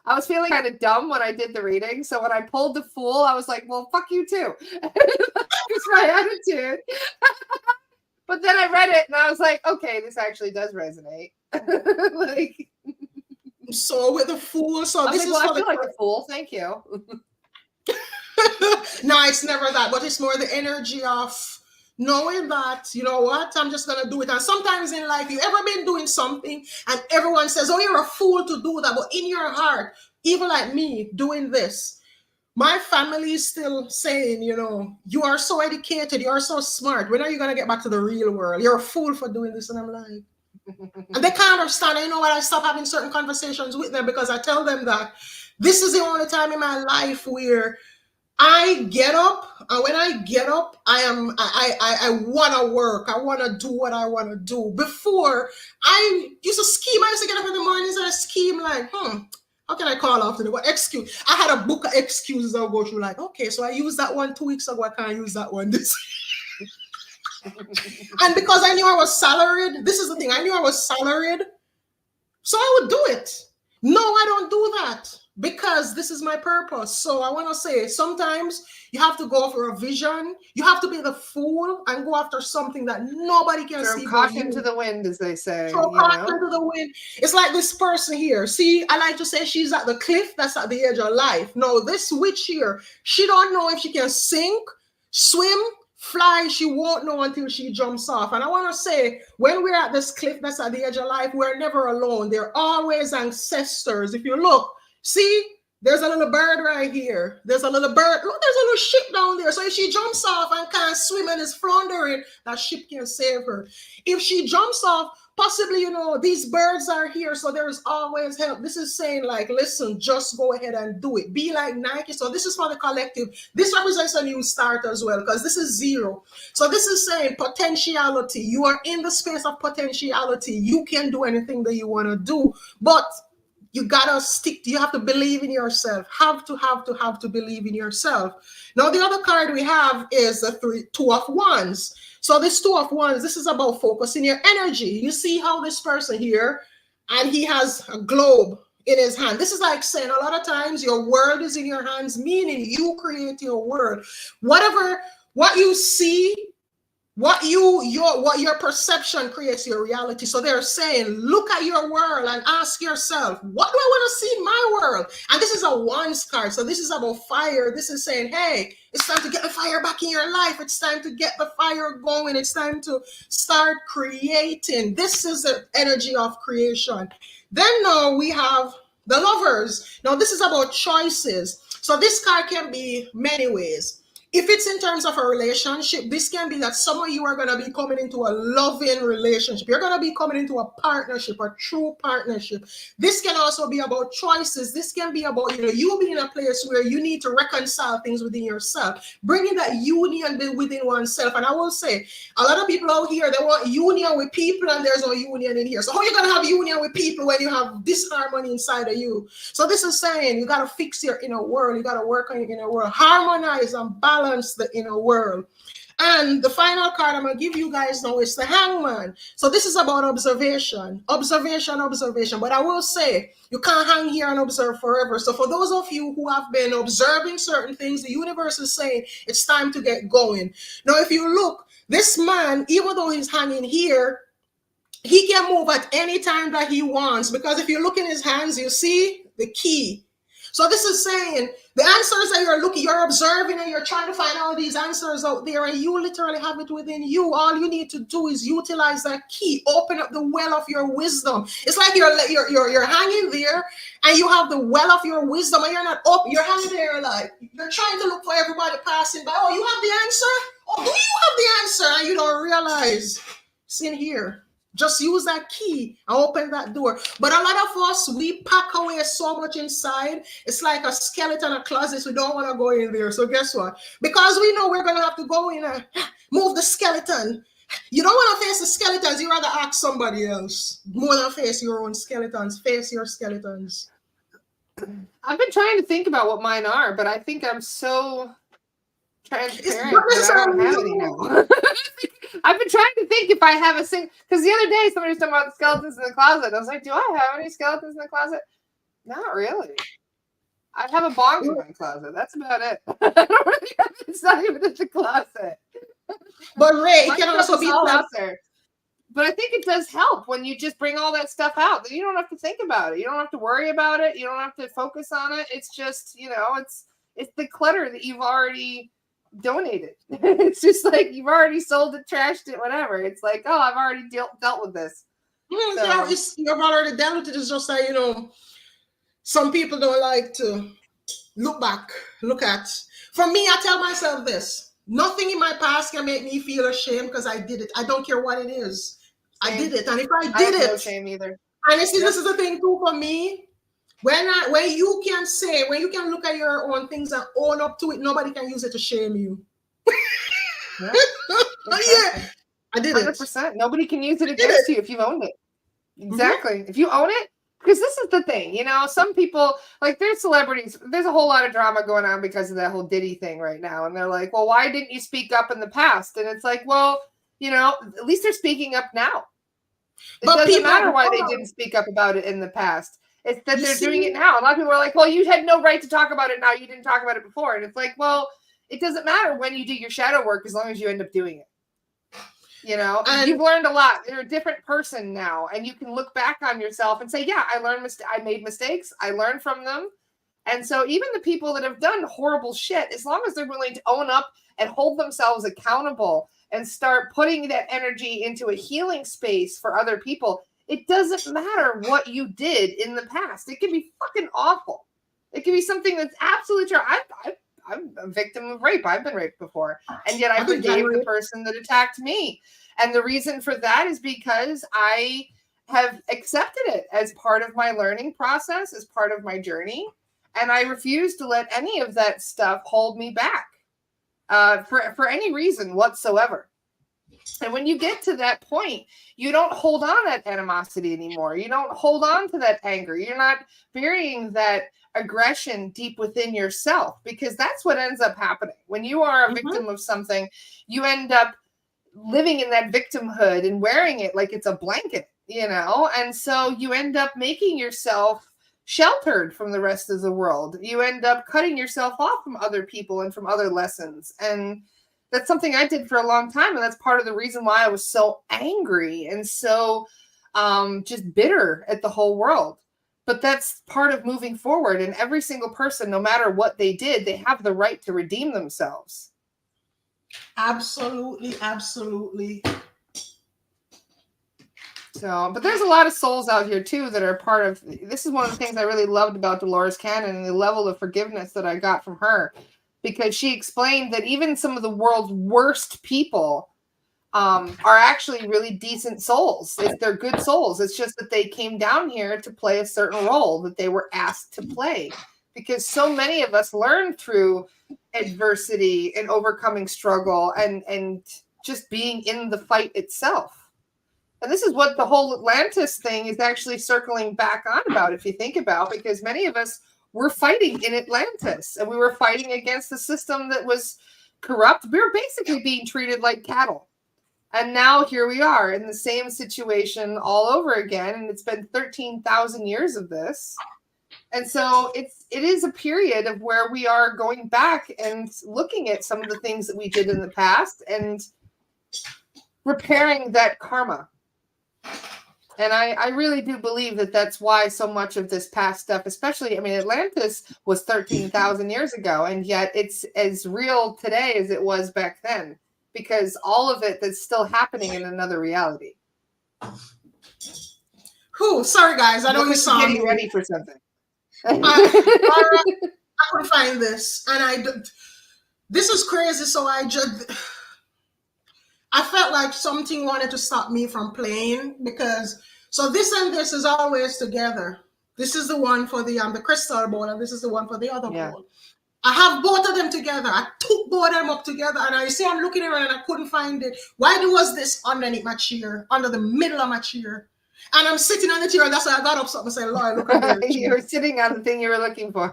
was feeling kind of dumb when I did the reading, so when I pulled the Fool, I was like, "Well, fuck you too." It's my attitude. But then I read it and I was like, "Okay, this actually does resonate." Like,
so with the Fool, so this is.
I feel like a fool. Thank you.
No, it's never that, but it's more the energy of knowing that, you know what, I'm just going to do it. And sometimes in life, you ever been doing something and everyone says, oh, you're a fool to do that. But in your heart, even like me doing this, my family is still saying, you know, you are so educated, you are so smart. When are you going to get back to the real world? You're a fool for doing this. And I'm like, and they can't understand. You know what? I stop having certain conversations with them because I tell them that this is the only time in my life where I get up, and when I get up, I want to work. I want to do what I want to do. Before, I used to scheme. I used to get up in the mornings and I scheme like, how can I call off today? What excuse? I had a book of excuses I'll go through like, okay, so I used that one 2 weeks ago. I can't use that one this And because I knew I was salaried, this is the thing. I knew I was salaried, so I would do it. No, I don't do that. Because this is my purpose. So I want to say, sometimes you have to go for a vision. You have to be the fool and go after something that nobody can see.
Throw caution to the wind, as they say.
Throw caution to the wind. It's like this person here. See, I like to say she's at the cliff that's at the edge of life. No, this witch here, she don't know if she can sink, swim, fly. She won't know until she jumps off. And I want to say, when we're at this cliff that's at the edge of life, we're never alone. There are always ancestors. If you look, see, there's a little bird right here. There's a little bird. Look, there's a little ship down there. So if she jumps off and can't swim and is floundering, that ship can save her. If she jumps off, possibly, you know, these birds are here. So there's always help. This is saying like, listen, just go ahead and do it. Be like Nike. So this is for the collective. This represents a new start as well, because this is 0. So this is saying potentiality. You are in the space of potentiality. You can do anything that you want to do. But you gotta stick. You have to believe in yourself. Have to believe in yourself. Now the other card we have is the 2 of Wands. So this 2 of Wands, this is about focusing your energy. You see how this person here, and he has a globe in his hand. This is like saying a lot of times your world is in your hands, meaning you create your world. What you see. What your perception creates your reality. So they're saying, look at your world and ask yourself, what do I want to see in my world? And this is a Wands card. So this is about fire. This is saying, hey, it's time to get the fire back in your life. It's time to get the fire going. It's time to start creating. This is the energy of creation. Then now we have the Lovers. Now this is about choices. So this card can be many ways. If it's in terms of a relationship, this can be that some of you are going to be coming into a loving relationship. You're going to be coming into a partnership, a true partnership. This can also be about choices. This can be about, you being in a place where you need to reconcile things within yourself, bringing that union within oneself. And I will say, a lot of people out here, they want union with people and there's no union in here. So how are you going to have union with people when you have disharmony inside of you? So this is saying you got to fix your inner world. You got to work on your inner world, harmonize and balance the inner world. And the final card I'm going to give you guys now is the Hangman. So this is about observation. But I will say, you can't hang here and observe forever. So for those of you who have been observing certain things, the universe is saying it's time to get going. Now, if you look, this man, even though he's hanging here, he can move at any time that he wants. Because if you look in his hands, you see the key. So this is saying the answers that you're looking, you're observing, and you're trying to find all these answers out there, and you literally have it within you. All you need to do is utilize that key, open up the well of your wisdom. It's like you're hanging there, and you have the well of your wisdom, and you're not open. You're hanging there like you're trying to look for everybody passing by. Oh, you have the answer? Oh, do you have the answer? And you don't realize it's in here. Just use that key and open that door. But a lot of us, we pack away so much inside. It's like a skeleton in a closet. We don't want to go in there. So guess what? Because we know we're going to have to go in and move the skeleton. You don't want to face the skeletons. You rather ask somebody else more than face your own skeletons. Face your skeletons.
I've been trying to think about what mine are, but I think I'm so transparent that I don't have any now. I've been trying to think if I have a single, because the other day somebody was talking about the skeletons in the closet. I was like, do I have any skeletons in the closet? Not really. I have a bong in my closet. That's about it. I don't really have, it's not even in the closet.
But Ray, it can also be
all out there. But I think it does help when you just bring all that stuff out. You don't have to think about it. You don't have to worry about it. You don't have to focus on it. It's just, it's the clutter that you've already donated. It's just like you've already sold it, trashed it, whatever. It's like, oh, I've already dealt with this.
You've already dealt with it. It's just like, some people don't like to look back, look at. For me, I tell myself this: nothing in my past can make me feel ashamed because I did it. I don't care what it is. Same. I did it, and if I did it,
no shame either.
And this is the thing too for me. When you can look at your own things and own up to it, nobody can use it to shame you.
Yeah,
I did
100%. Nobody can use it against you if you've owned it. Exactly. Mm-hmm. If you own it, because this is the thing, some people, like, there's celebrities, there's a whole lot of drama going on because of that whole Diddy thing right now. And they're like, well, why didn't you speak up in the past? And it's like, well, at least they're speaking up now. It doesn't matter why they didn't speak up about it in the past. It's that they're doing it now. A lot of people are like, well, you had no right to talk about it now. You didn't talk about it before. And it's like, well, it doesn't matter when you do your shadow work as long as you end up doing it. And you've learned a lot. You're a different person now. And you can look back on yourself and say, yeah, I made mistakes. I learned from them. And so even the people that have done horrible shit, as long as they're willing to own up and hold themselves accountable and start putting that energy into a healing space for other people, it doesn't matter what you did in the past. It can be fucking awful. It can be something that's absolutely true. I'm a victim of rape. I've been raped before. And yet I forgave the person that attacked me. And the reason for that is because I have accepted it as part of my learning process, as part of my journey. And I refuse to let any of that stuff hold me back for any reason whatsoever. And when you get to that point, you don't hold on that animosity anymore. You don't hold on to that anger. You're not burying that aggression deep within yourself, because that's what ends up happening. When you are a victim of something, you end up living in that victimhood and wearing it like it's a blanket, And so you end up making yourself sheltered from the rest of the world. You end up cutting yourself off from other people and from other lessons. And that's something I did for a long time. And that's part of the reason why I was so angry and so just bitter at the whole world. But that's part of moving forward. And every single person, no matter what they did, they have the right to redeem themselves.
Absolutely. Absolutely.
So, but there's a lot of souls out here too that are part of, this is one of the things I really loved about Dolores Cannon and the level of forgiveness that I got from her, because she explained that even some of the world's worst people are actually really decent souls. They're good souls. It's just that they came down here to play a certain role that they were asked to play, because so many of us learn through adversity and overcoming struggle and just being in the fight itself. And this is what the whole Atlantis thing is actually circling back on about, if you think about, because many of us were fighting in Atlantis and we were fighting against the system that was corrupt. We were basically being treated like cattle. And now here we are in the same situation all over again. And it's been 13,000 years of this. And so it is a period of where we are going back and looking at some of the things that we did in the past and repairing that karma. And I really do believe that that's why so much of this past stuff, especially, I mean, Atlantis was 13,000 years ago, and yet it's as real today as it was back then, because all of it that's still happening in another reality.
Whew, sorry guys, I know you saw
getting ready for something.
I couldn't find this, and this is crazy. So I felt like something wanted to stop me from playing, because so this and this is always together. This is the one for the crystal ball, and this is the one for the other ball. I have both of them together. I took both of them up together, and I see I'm looking around and I couldn't find it. Why was this underneath my chair, under the middle of my chair? And I'm sitting on the chair, and that's why I got up and said, Laura, look at there.
You were sitting on the thing you were looking for.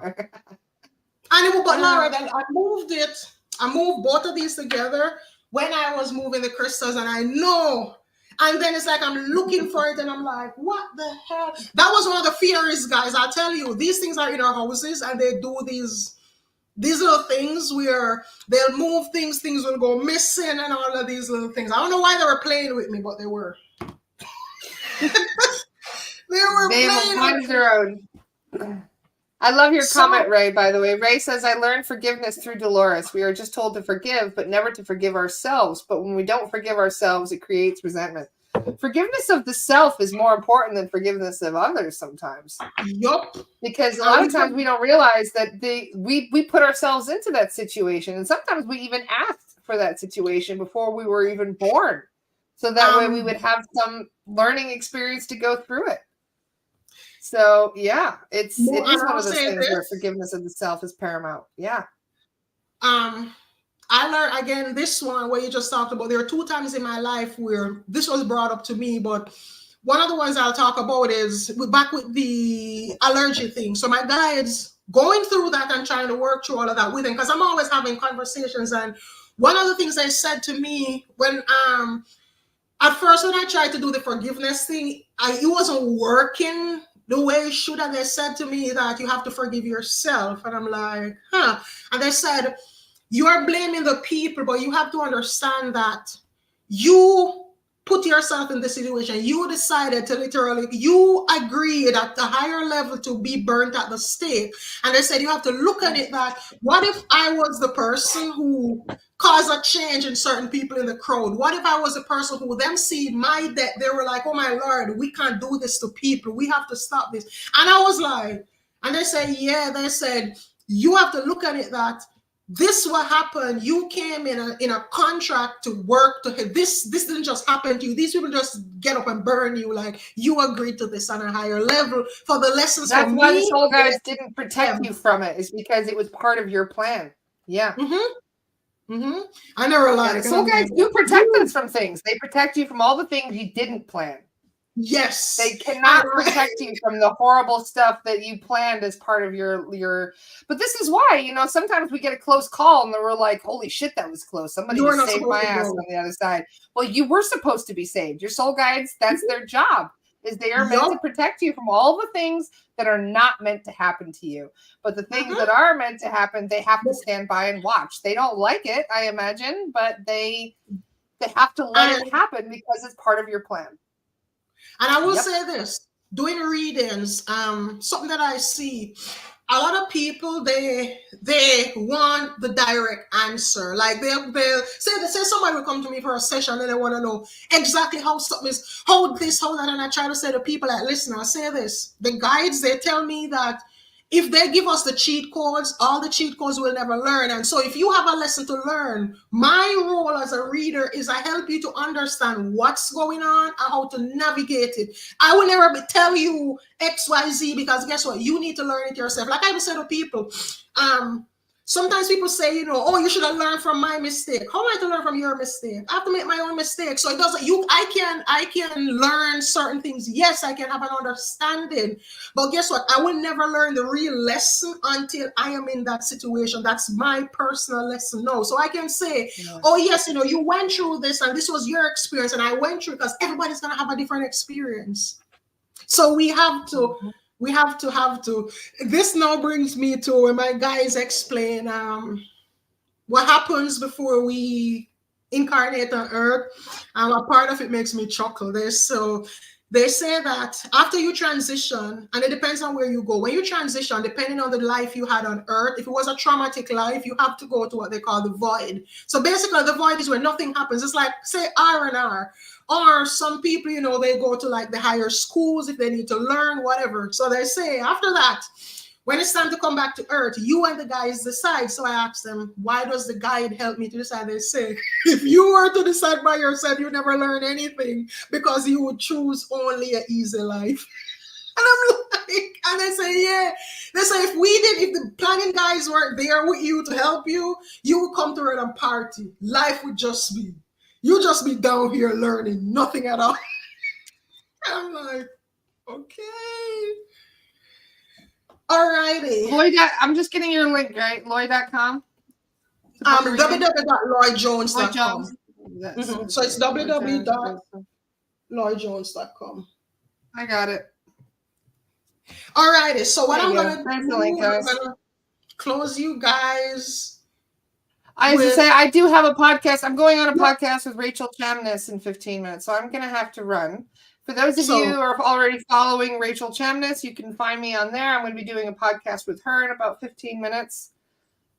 But Laura, then I moved it. I moved both of these together when I was moving the crystals, and I know. And then it's like I'm looking for it, and I'm like, what the hell? That was one of the fears, guys. I'll tell you, these things are in our houses, and they do these little things where they'll move things will go missing, and all of these little things. I don't know why they were playing with me, but they were. They
playing with their own. I love your comment, Ray, by the way. Ray says, I learned forgiveness through Dolores. We are just told to forgive, but never to forgive ourselves. But when we don't forgive ourselves, it creates resentment. Forgiveness of the self is more important than forgiveness of others sometimes.
Yup.
Because a lot of times we don't realize that we put ourselves into that situation. And sometimes we even asked for that situation before we were even born. So that way we would have some learning experience to go through it. So yeah, it is one of those things where forgiveness of the self is paramount. Yeah.
I learned again this one where you just talked about. There are 2 times in my life where this was brought up to me, but one of the ones I'll talk about is back with the allergy thing. So my guides going through that and trying to work through all of that with them, because I'm always having conversations. And one of the things they said to me when at first when I tried to do the forgiveness thing, it wasn't working the way it should. And they said to me that you have to forgive yourself. And I'm like, huh. And they said, you are blaming the people, but you have to understand that you put yourself in the situation. You decided to literally, you agreed at the higher level to be burnt at the stake. And they said, you have to look at it that, what if I was the person who caused a change in certain people in the crowd? What if I was the person who them see my death? They were like, oh my Lord, we can't do this to people. We have to stop this. And I was like, and they said, yeah, they said, you have to look at it that this what happened. You came in a contract to work to this didn't just happen to you. These people just get up and burn you. Like, you agreed to this on a higher level for the lessons.
That's why the soul guides didn't protect you from it, is because it was part of your plan. Yeah.
I never lied.
Soul guides do protect us from things. They protect you from all the things you didn't plan.
Yes.
They cannot protect you from the horrible stuff that you planned as part of your but this is why, sometimes we get a close call and we're like, holy shit, that was close. Somebody just saved my ass on the other side. Well, you were supposed to be saved. Your soul guides, that's their job, is they are meant to protect you from all the things that are not meant to happen to you. But the things that are meant to happen, they have to stand by and watch. They don't like it, I imagine, but they have to let it happen because it's part of your plan.
And I will say this, doing readings, something that I see, a lot of people, they want the direct answer. Like they'll say somebody will come to me for a session and they want to know exactly how something is, how this, how that. And I try to say to people that listen, I say this, the guides, they tell me that if they give us the cheat codes, all the cheat codes we'll never learn. And so if you have a lesson to learn, my role as a reader is I help you to understand what's going on and how to navigate it. I will never tell you X, Y, Z, because guess what? You need to learn it yourself. Like I would say to people, sometimes people say, oh, you should have learned from my mistake. How am I to learn from your mistake? I have to make my own mistake. So it doesn't, I can learn certain things. Yes, I can have an understanding, but guess what? I will never learn the real lesson until I am in that situation. That's my personal lesson. No. So I can say, oh yes, you went through this and this was your experience and I went through, because everybody's going to have a different experience. So we have to, this now brings me to when my guys explain what happens before we incarnate on earth. A part of it makes me chuckle. They say that after you transition, and it depends on where you go, when you transition, depending on the life you had on earth, if it was a traumatic life, you have to go to what they call the void. So basically, the void is where nothing happens. It's like, say, R&R. Or some people, you know, they go to like the higher schools if they need to learn, whatever. So they say after that, when it's time to come back to earth, you and the guys decide. So I asked them, why does the guide help me to decide? They say, if you were to decide by yourself, you never learn anything because you would choose only an easy life. And I'm like, and they say, yeah. They say, if the planning guys weren't there with you to help you, you would come to earth and party. Life would just be, you just be down here learning nothing at all. I'm like, okay. Alrighty.
Loy, I'm just getting your link, right? Loy.com?
www.loyjones.com. So it's www.loyjones.com.
I got it.
Alrighty. So what I'm going to
do, I'm
going to close you guys.
I was to say, I do have a podcast. I'm going on a podcast with Rachel Chamness in 15 minutes, so I'm going to have to run. For those of you who are already following Rachel Chamness, you can find me on there. I'm going to be doing a podcast with her in about 15 minutes.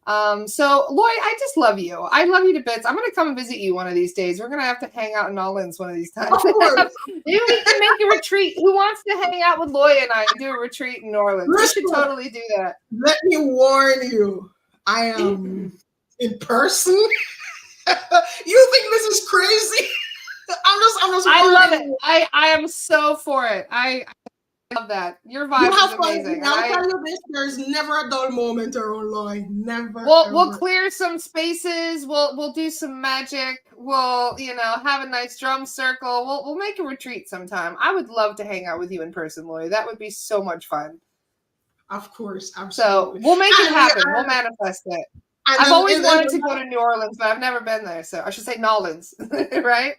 So, Loy, I just love you. I love you to bits. I'm going to come and visit you one of these days. We're going to have to hang out in New Orleans one of these times. Maybe we can make a retreat. Who wants to hang out with Loy and I and do a retreat in New Orleans? We should totally do that.
Let me warn you. I am in person. You think this is crazy? I'm just
I love it. I am so for it. I love that. Your vibe is amazing.
I'll tell you this, there's never a dull moment around Loy. Never.
We'll clear some spaces. We'll do some magic. We'll, have a nice drum circle. We'll make a retreat sometime. I would love to hang out with you in person, Loy. That would be so much fun.
Of course, absolutely.
So we'll make it happen. We'll manifest it. I've always wanted to go to New Orleans, but I've never been there. So I should say Nolans, right?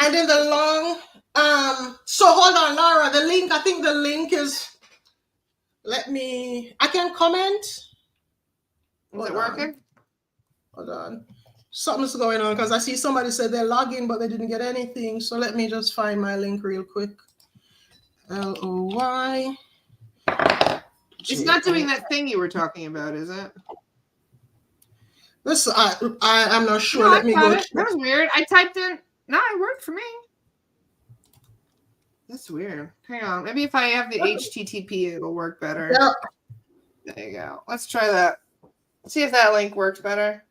And in the long, so hold on, Laura, I think the link is, I can comment.
Is it working?
Hold on. Something's going on because I see somebody said they're logging, but they didn't get anything. So let me just find my link real quick. LOY.
It's not doing that thing you were talking about, is it?
This I'm not sure.
No,
let me go.
That was weird. I typed in. No, it worked for me. That's weird. Hang on. Maybe if I have the HTTP, it'll work better.
Yeah.
There you go. Let's try that. See if that link works better.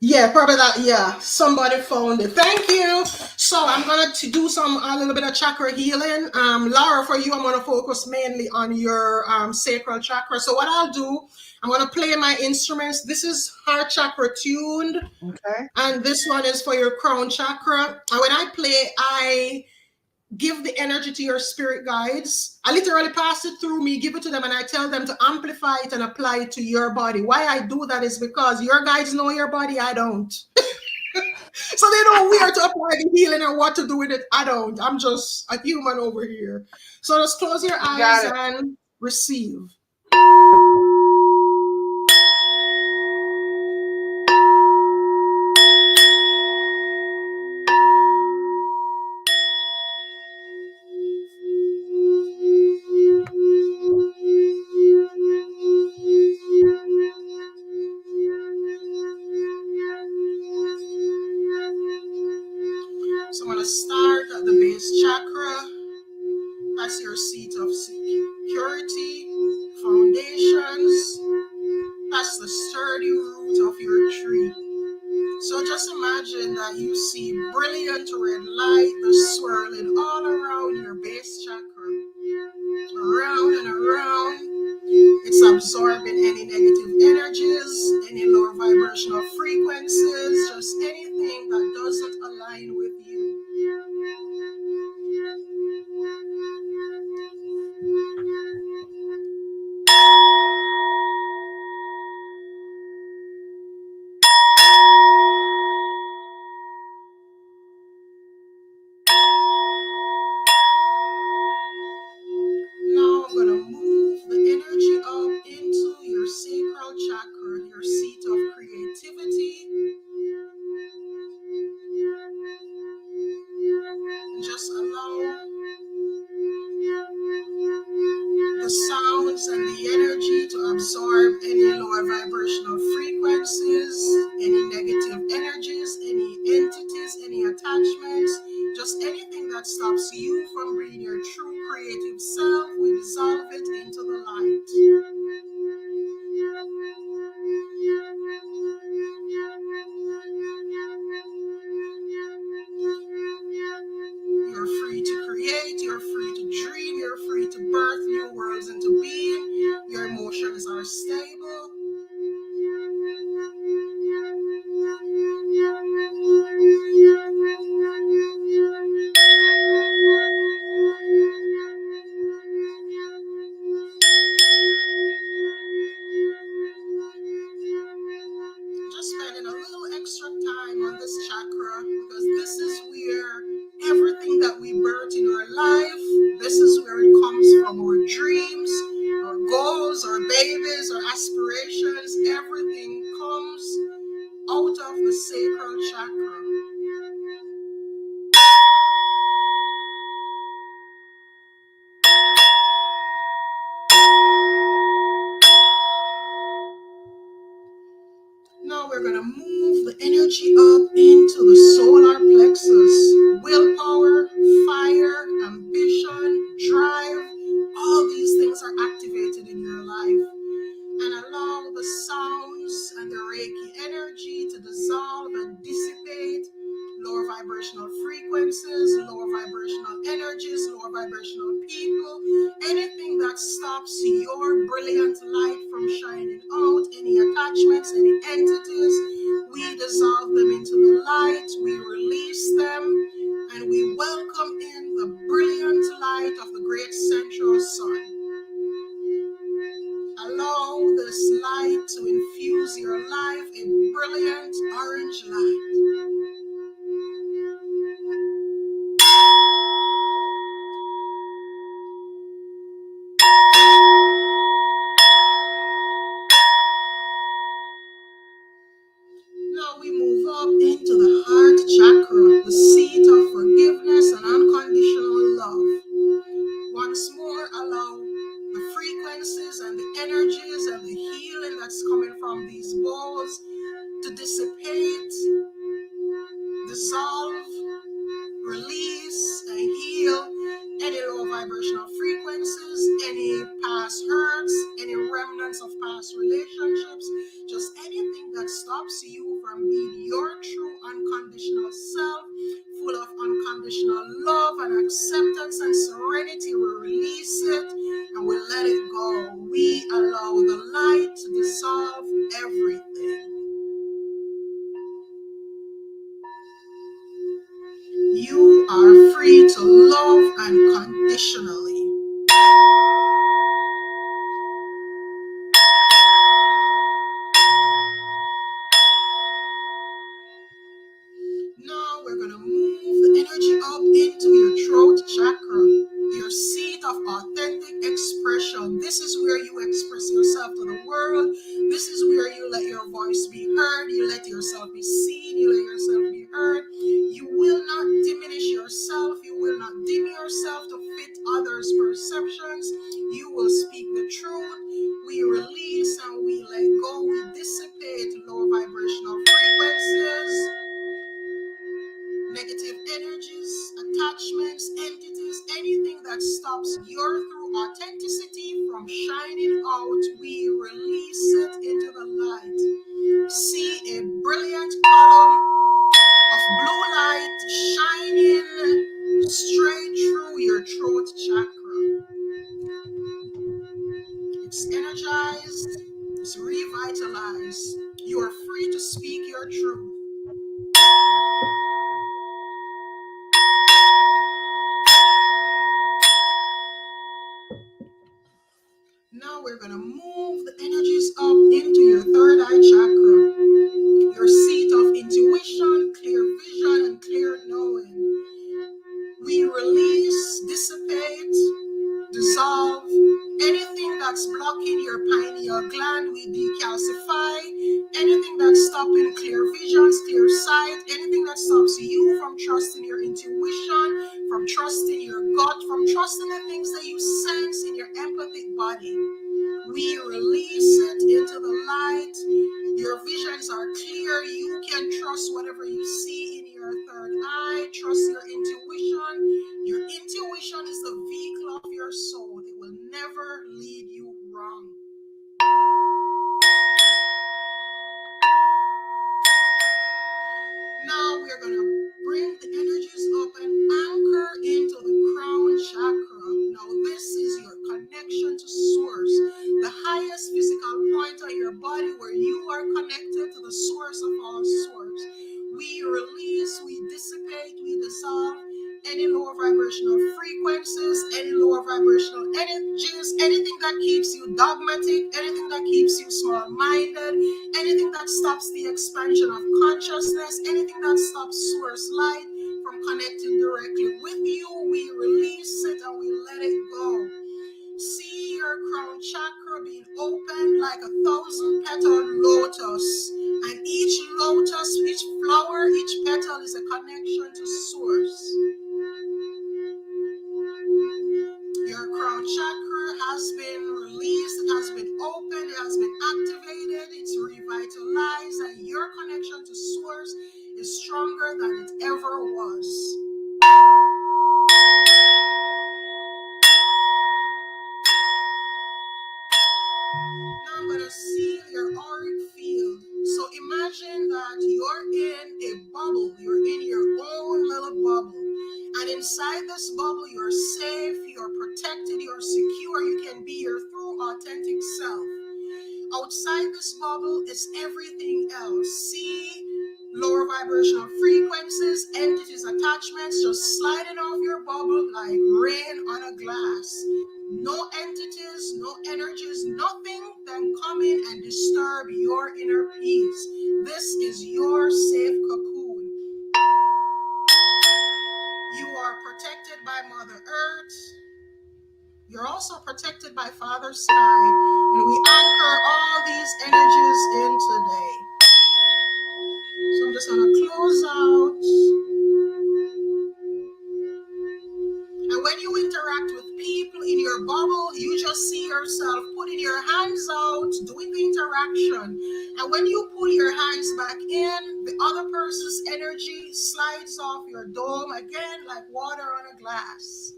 Yeah, probably that. Yeah, somebody found it. Thank you. So I'm gonna do a little bit of chakra healing. Laura, for you, I'm gonna focus mainly on your sacral chakra. So what I'll do, I'm gonna play my instruments. This is heart chakra tuned,
okay,
and this one is for your crown chakra. And when I play, I give the energy to your spirit guides. I literally pass it through me, give it to them, and I tell them to amplify it and apply it to your body. Why I do that is because your guides know your body, I don't. So they know where to apply the healing and what to do with it. I don't. I'm just a human over here. So just close your eyes and receive. So I'm going to start at the base chakra. That's your seat of security, foundations. That's the sturdy root of your tree. So just imagine that you see brilliant red light that's swirling all around your base chakra. Around and around. It's absorbing any negative energies, any lower vibrational frequencies, just anything that doesn't align with you. from being your true creative self, we dissolve it into the light. You're free to create, you're free to dream, you're free to birth new worlds into being. Your emotions are stable. Just spending a little extra time on this chakra because this is where everything that we birth in our life, this is where it comes from. Our dreams, our goals, our babies, our aspirations, everything comes out of the sacral chakra. Now we're going to move the energy up into the solar plexus. Willpower, fire, ambition, drive, all these things are activated in your life. And allow the sounds and the Reiki energy to dissolve and dissipate lower vibrational frequencies, lower vibrational energies, lower vibrational people, anything that stops your brilliant light from shining out, any attachments, any entities, we dissolve them into the light, we release them, and we welcome in the brilliant light of the great central sun. Allow this light to infuse your life in brilliant orange light. Now we move up into the heart chakra, the seat of forgiveness and unconditional love. Once more, allow the frequencies and the energies and the healing that's coming from these balls to dissipate, dissolve, release, and heal any low vibrational frequencies, any past hurts, any remnants of past relationships, just anything that stops you from being your true unconditional self, full of unconditional love and acceptance and serenity. We release it and we let it go. We allow the light to dissolve everything. You are free to love unconditionally. Now we're going to move the energy up into your throat chakra, your seat of authentic expression. This is where you express yourself to the world. This is where you let your voice be heard. You let yourself be seen. You let yourself be heard. You will not diminish yourself. You will not dim yourself to fit others' perceptions. You will speak the truth. We release and we let go. We dissipate low vibrational frequencies, negative energies, attachments, entities, anything that stops your true authenticity from shining out, we release it into the light. See a brilliant column of blue light shining straight through your throat chakra. It's energized, it's revitalized. You are free to speak your truth. Now we're going to move the energies up into your third eye chakra, your seat of intuition, clear vision, and clear knowing. We release, dissipate, dissolve anything that's blocking your pineal gland. We decalcify anything that's stopping clear visions, clear sight, anything that stops you from trusting your intuition, from trusting your gut, from trusting the things that you sense in your empathic body. We release it into the light. Your visions are clear. You can trust whatever you see in your third eye. Trust your intuition. Your intuition is the vehicle of your soul. It will never lead you wrong. Now we're going to bring the energies up and anchor into the crown chakra. Now this is your connection to source, the highest physical point on your body where you are connected to the source of all source. We release, we dissipate, we dissolve any lower vibrational frequencies, any lower vibrational energies, anything that keeps you dogmatic, anything that keeps you small-minded, anything that stops the expansion of consciousness, anything that stops source light from connecting directly with you, we release it and we let it go. See your crown chakra being opened like a 1,000-petal lotus. And each lotus, each flower, each petal is a connection to source. Your crown chakra has been released, it has been opened, it has been activated, it's revitalized, and your connection to source is stronger than it ever was. Now I'm going to seal your auric field. So imagine that you're in a bubble, you're in your own little bubble. And inside this bubble, you're safe, you're protected, you're secure, you can be your true authentic self. Outside this bubble is everything else. See lower vibrational frequencies, entities, attachments just sliding off your bubble like rain on a glass. No entities, no energies, nothing can come in and disturb your inner peace. This is your safe cocoon. You are protected by Mother Earth. You're also protected by Father Sky. And we anchor all these energies in today. So I'm just going to close out. And when you interact with people in your bubble, you just see yourself putting your hands out, doing the interaction. And when you pull your hands back in, the other person's energy slides off your dome again like water on a glass.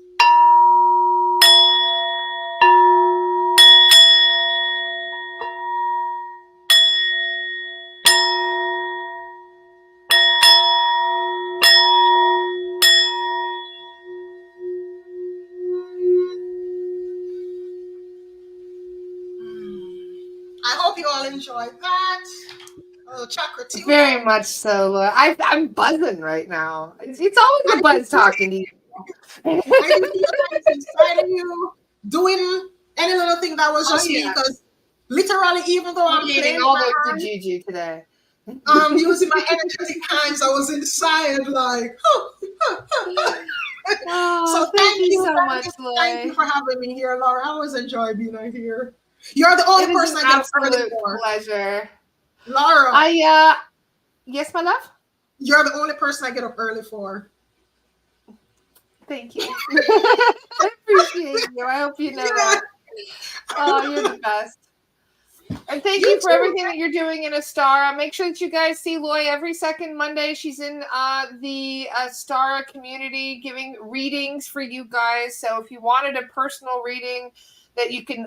I hope you all enjoyed that. Chakra tuning.
Very much so, Loy. I'm buzzing right now. It's always a buzz talking to you.
I can feel things inside of you doing any little thing that was just me, because literally, even though I'm
getting all the juju today,
using my energetic hands, I was inside like. So thank you so much, Loy. Thank you for having me here, Laura. I always enjoy being here. You're the only person I get early for.
Pleasure,
Laura.
Yes, my love.
You're the only person I get up early for.
Thank you. I appreciate you. I hope you know that. Oh, you're the best. And thank you for everything that you're doing in A Star. Make sure that you guys see Loy every second Monday. She's in the Star community giving readings for you guys. So if you wanted a personal reading, that you can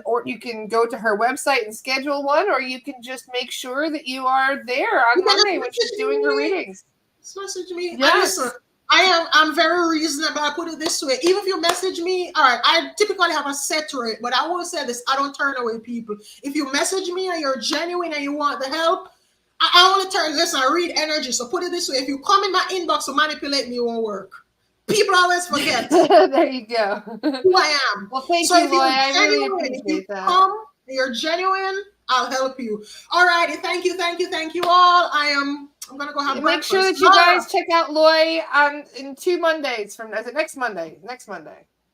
go to her website and schedule one, or you can just make sure that you are there on Monday when she's doing her readings.
Just message me.
Yes.
I'm very reasonable. I put it this way. Even if you message me, all right, I typically have a set rate, but I will say this, I don't turn away people. If you message me and you're genuine and you want the help, I only listen, I read energy. So put it this way, if you come in my inbox to manipulate me, it won't work. People always forget.
There you go.
Who I am.
Well, thank you, Loy. I really appreciate that.
You're genuine, I'll help you. All righty. Thank you all. I'm gonna go have breakfast.
Make sure that you guys check out Loy in 2 Mondays from next Monday.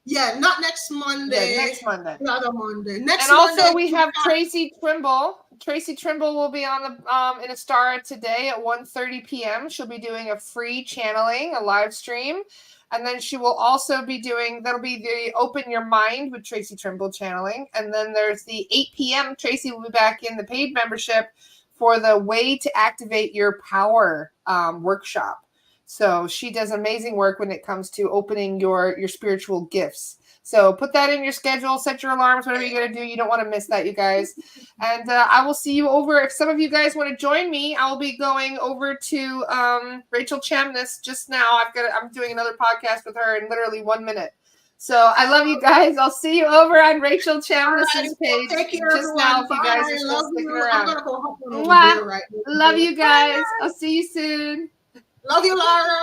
Yeah, not next Monday.
Yeah, next Monday.
Another Monday. Next
and
Monday.
also we have Tracy Trimble. Tracy Trimble will be on the in a star today at 1:30 p.m. She'll be doing a free channeling, a live stream. And then she will also be doing, that'll be the Open Your Mind with Tracy Trimble channeling. And then there's the 8 p.m. Tracy will be back in the paid membership for the Way to Activate Your Power workshop. So she does amazing work when it comes to opening your spiritual gifts. So put that in your schedule, set your alarms, whatever you got to do. You don't want to miss that, you guys. And I will see you over. If some of you guys want to join me, I'll be going over to Rachel Chamness just now. I'm doing another podcast with her in literally 1 minute. So I love you guys. I'll see you over on Rachel Chamness's page just now if you guys are still sticking around.
I'm gonna go hop on over there right now.
Love you guys. I'll see you soon.
Love you, Laura.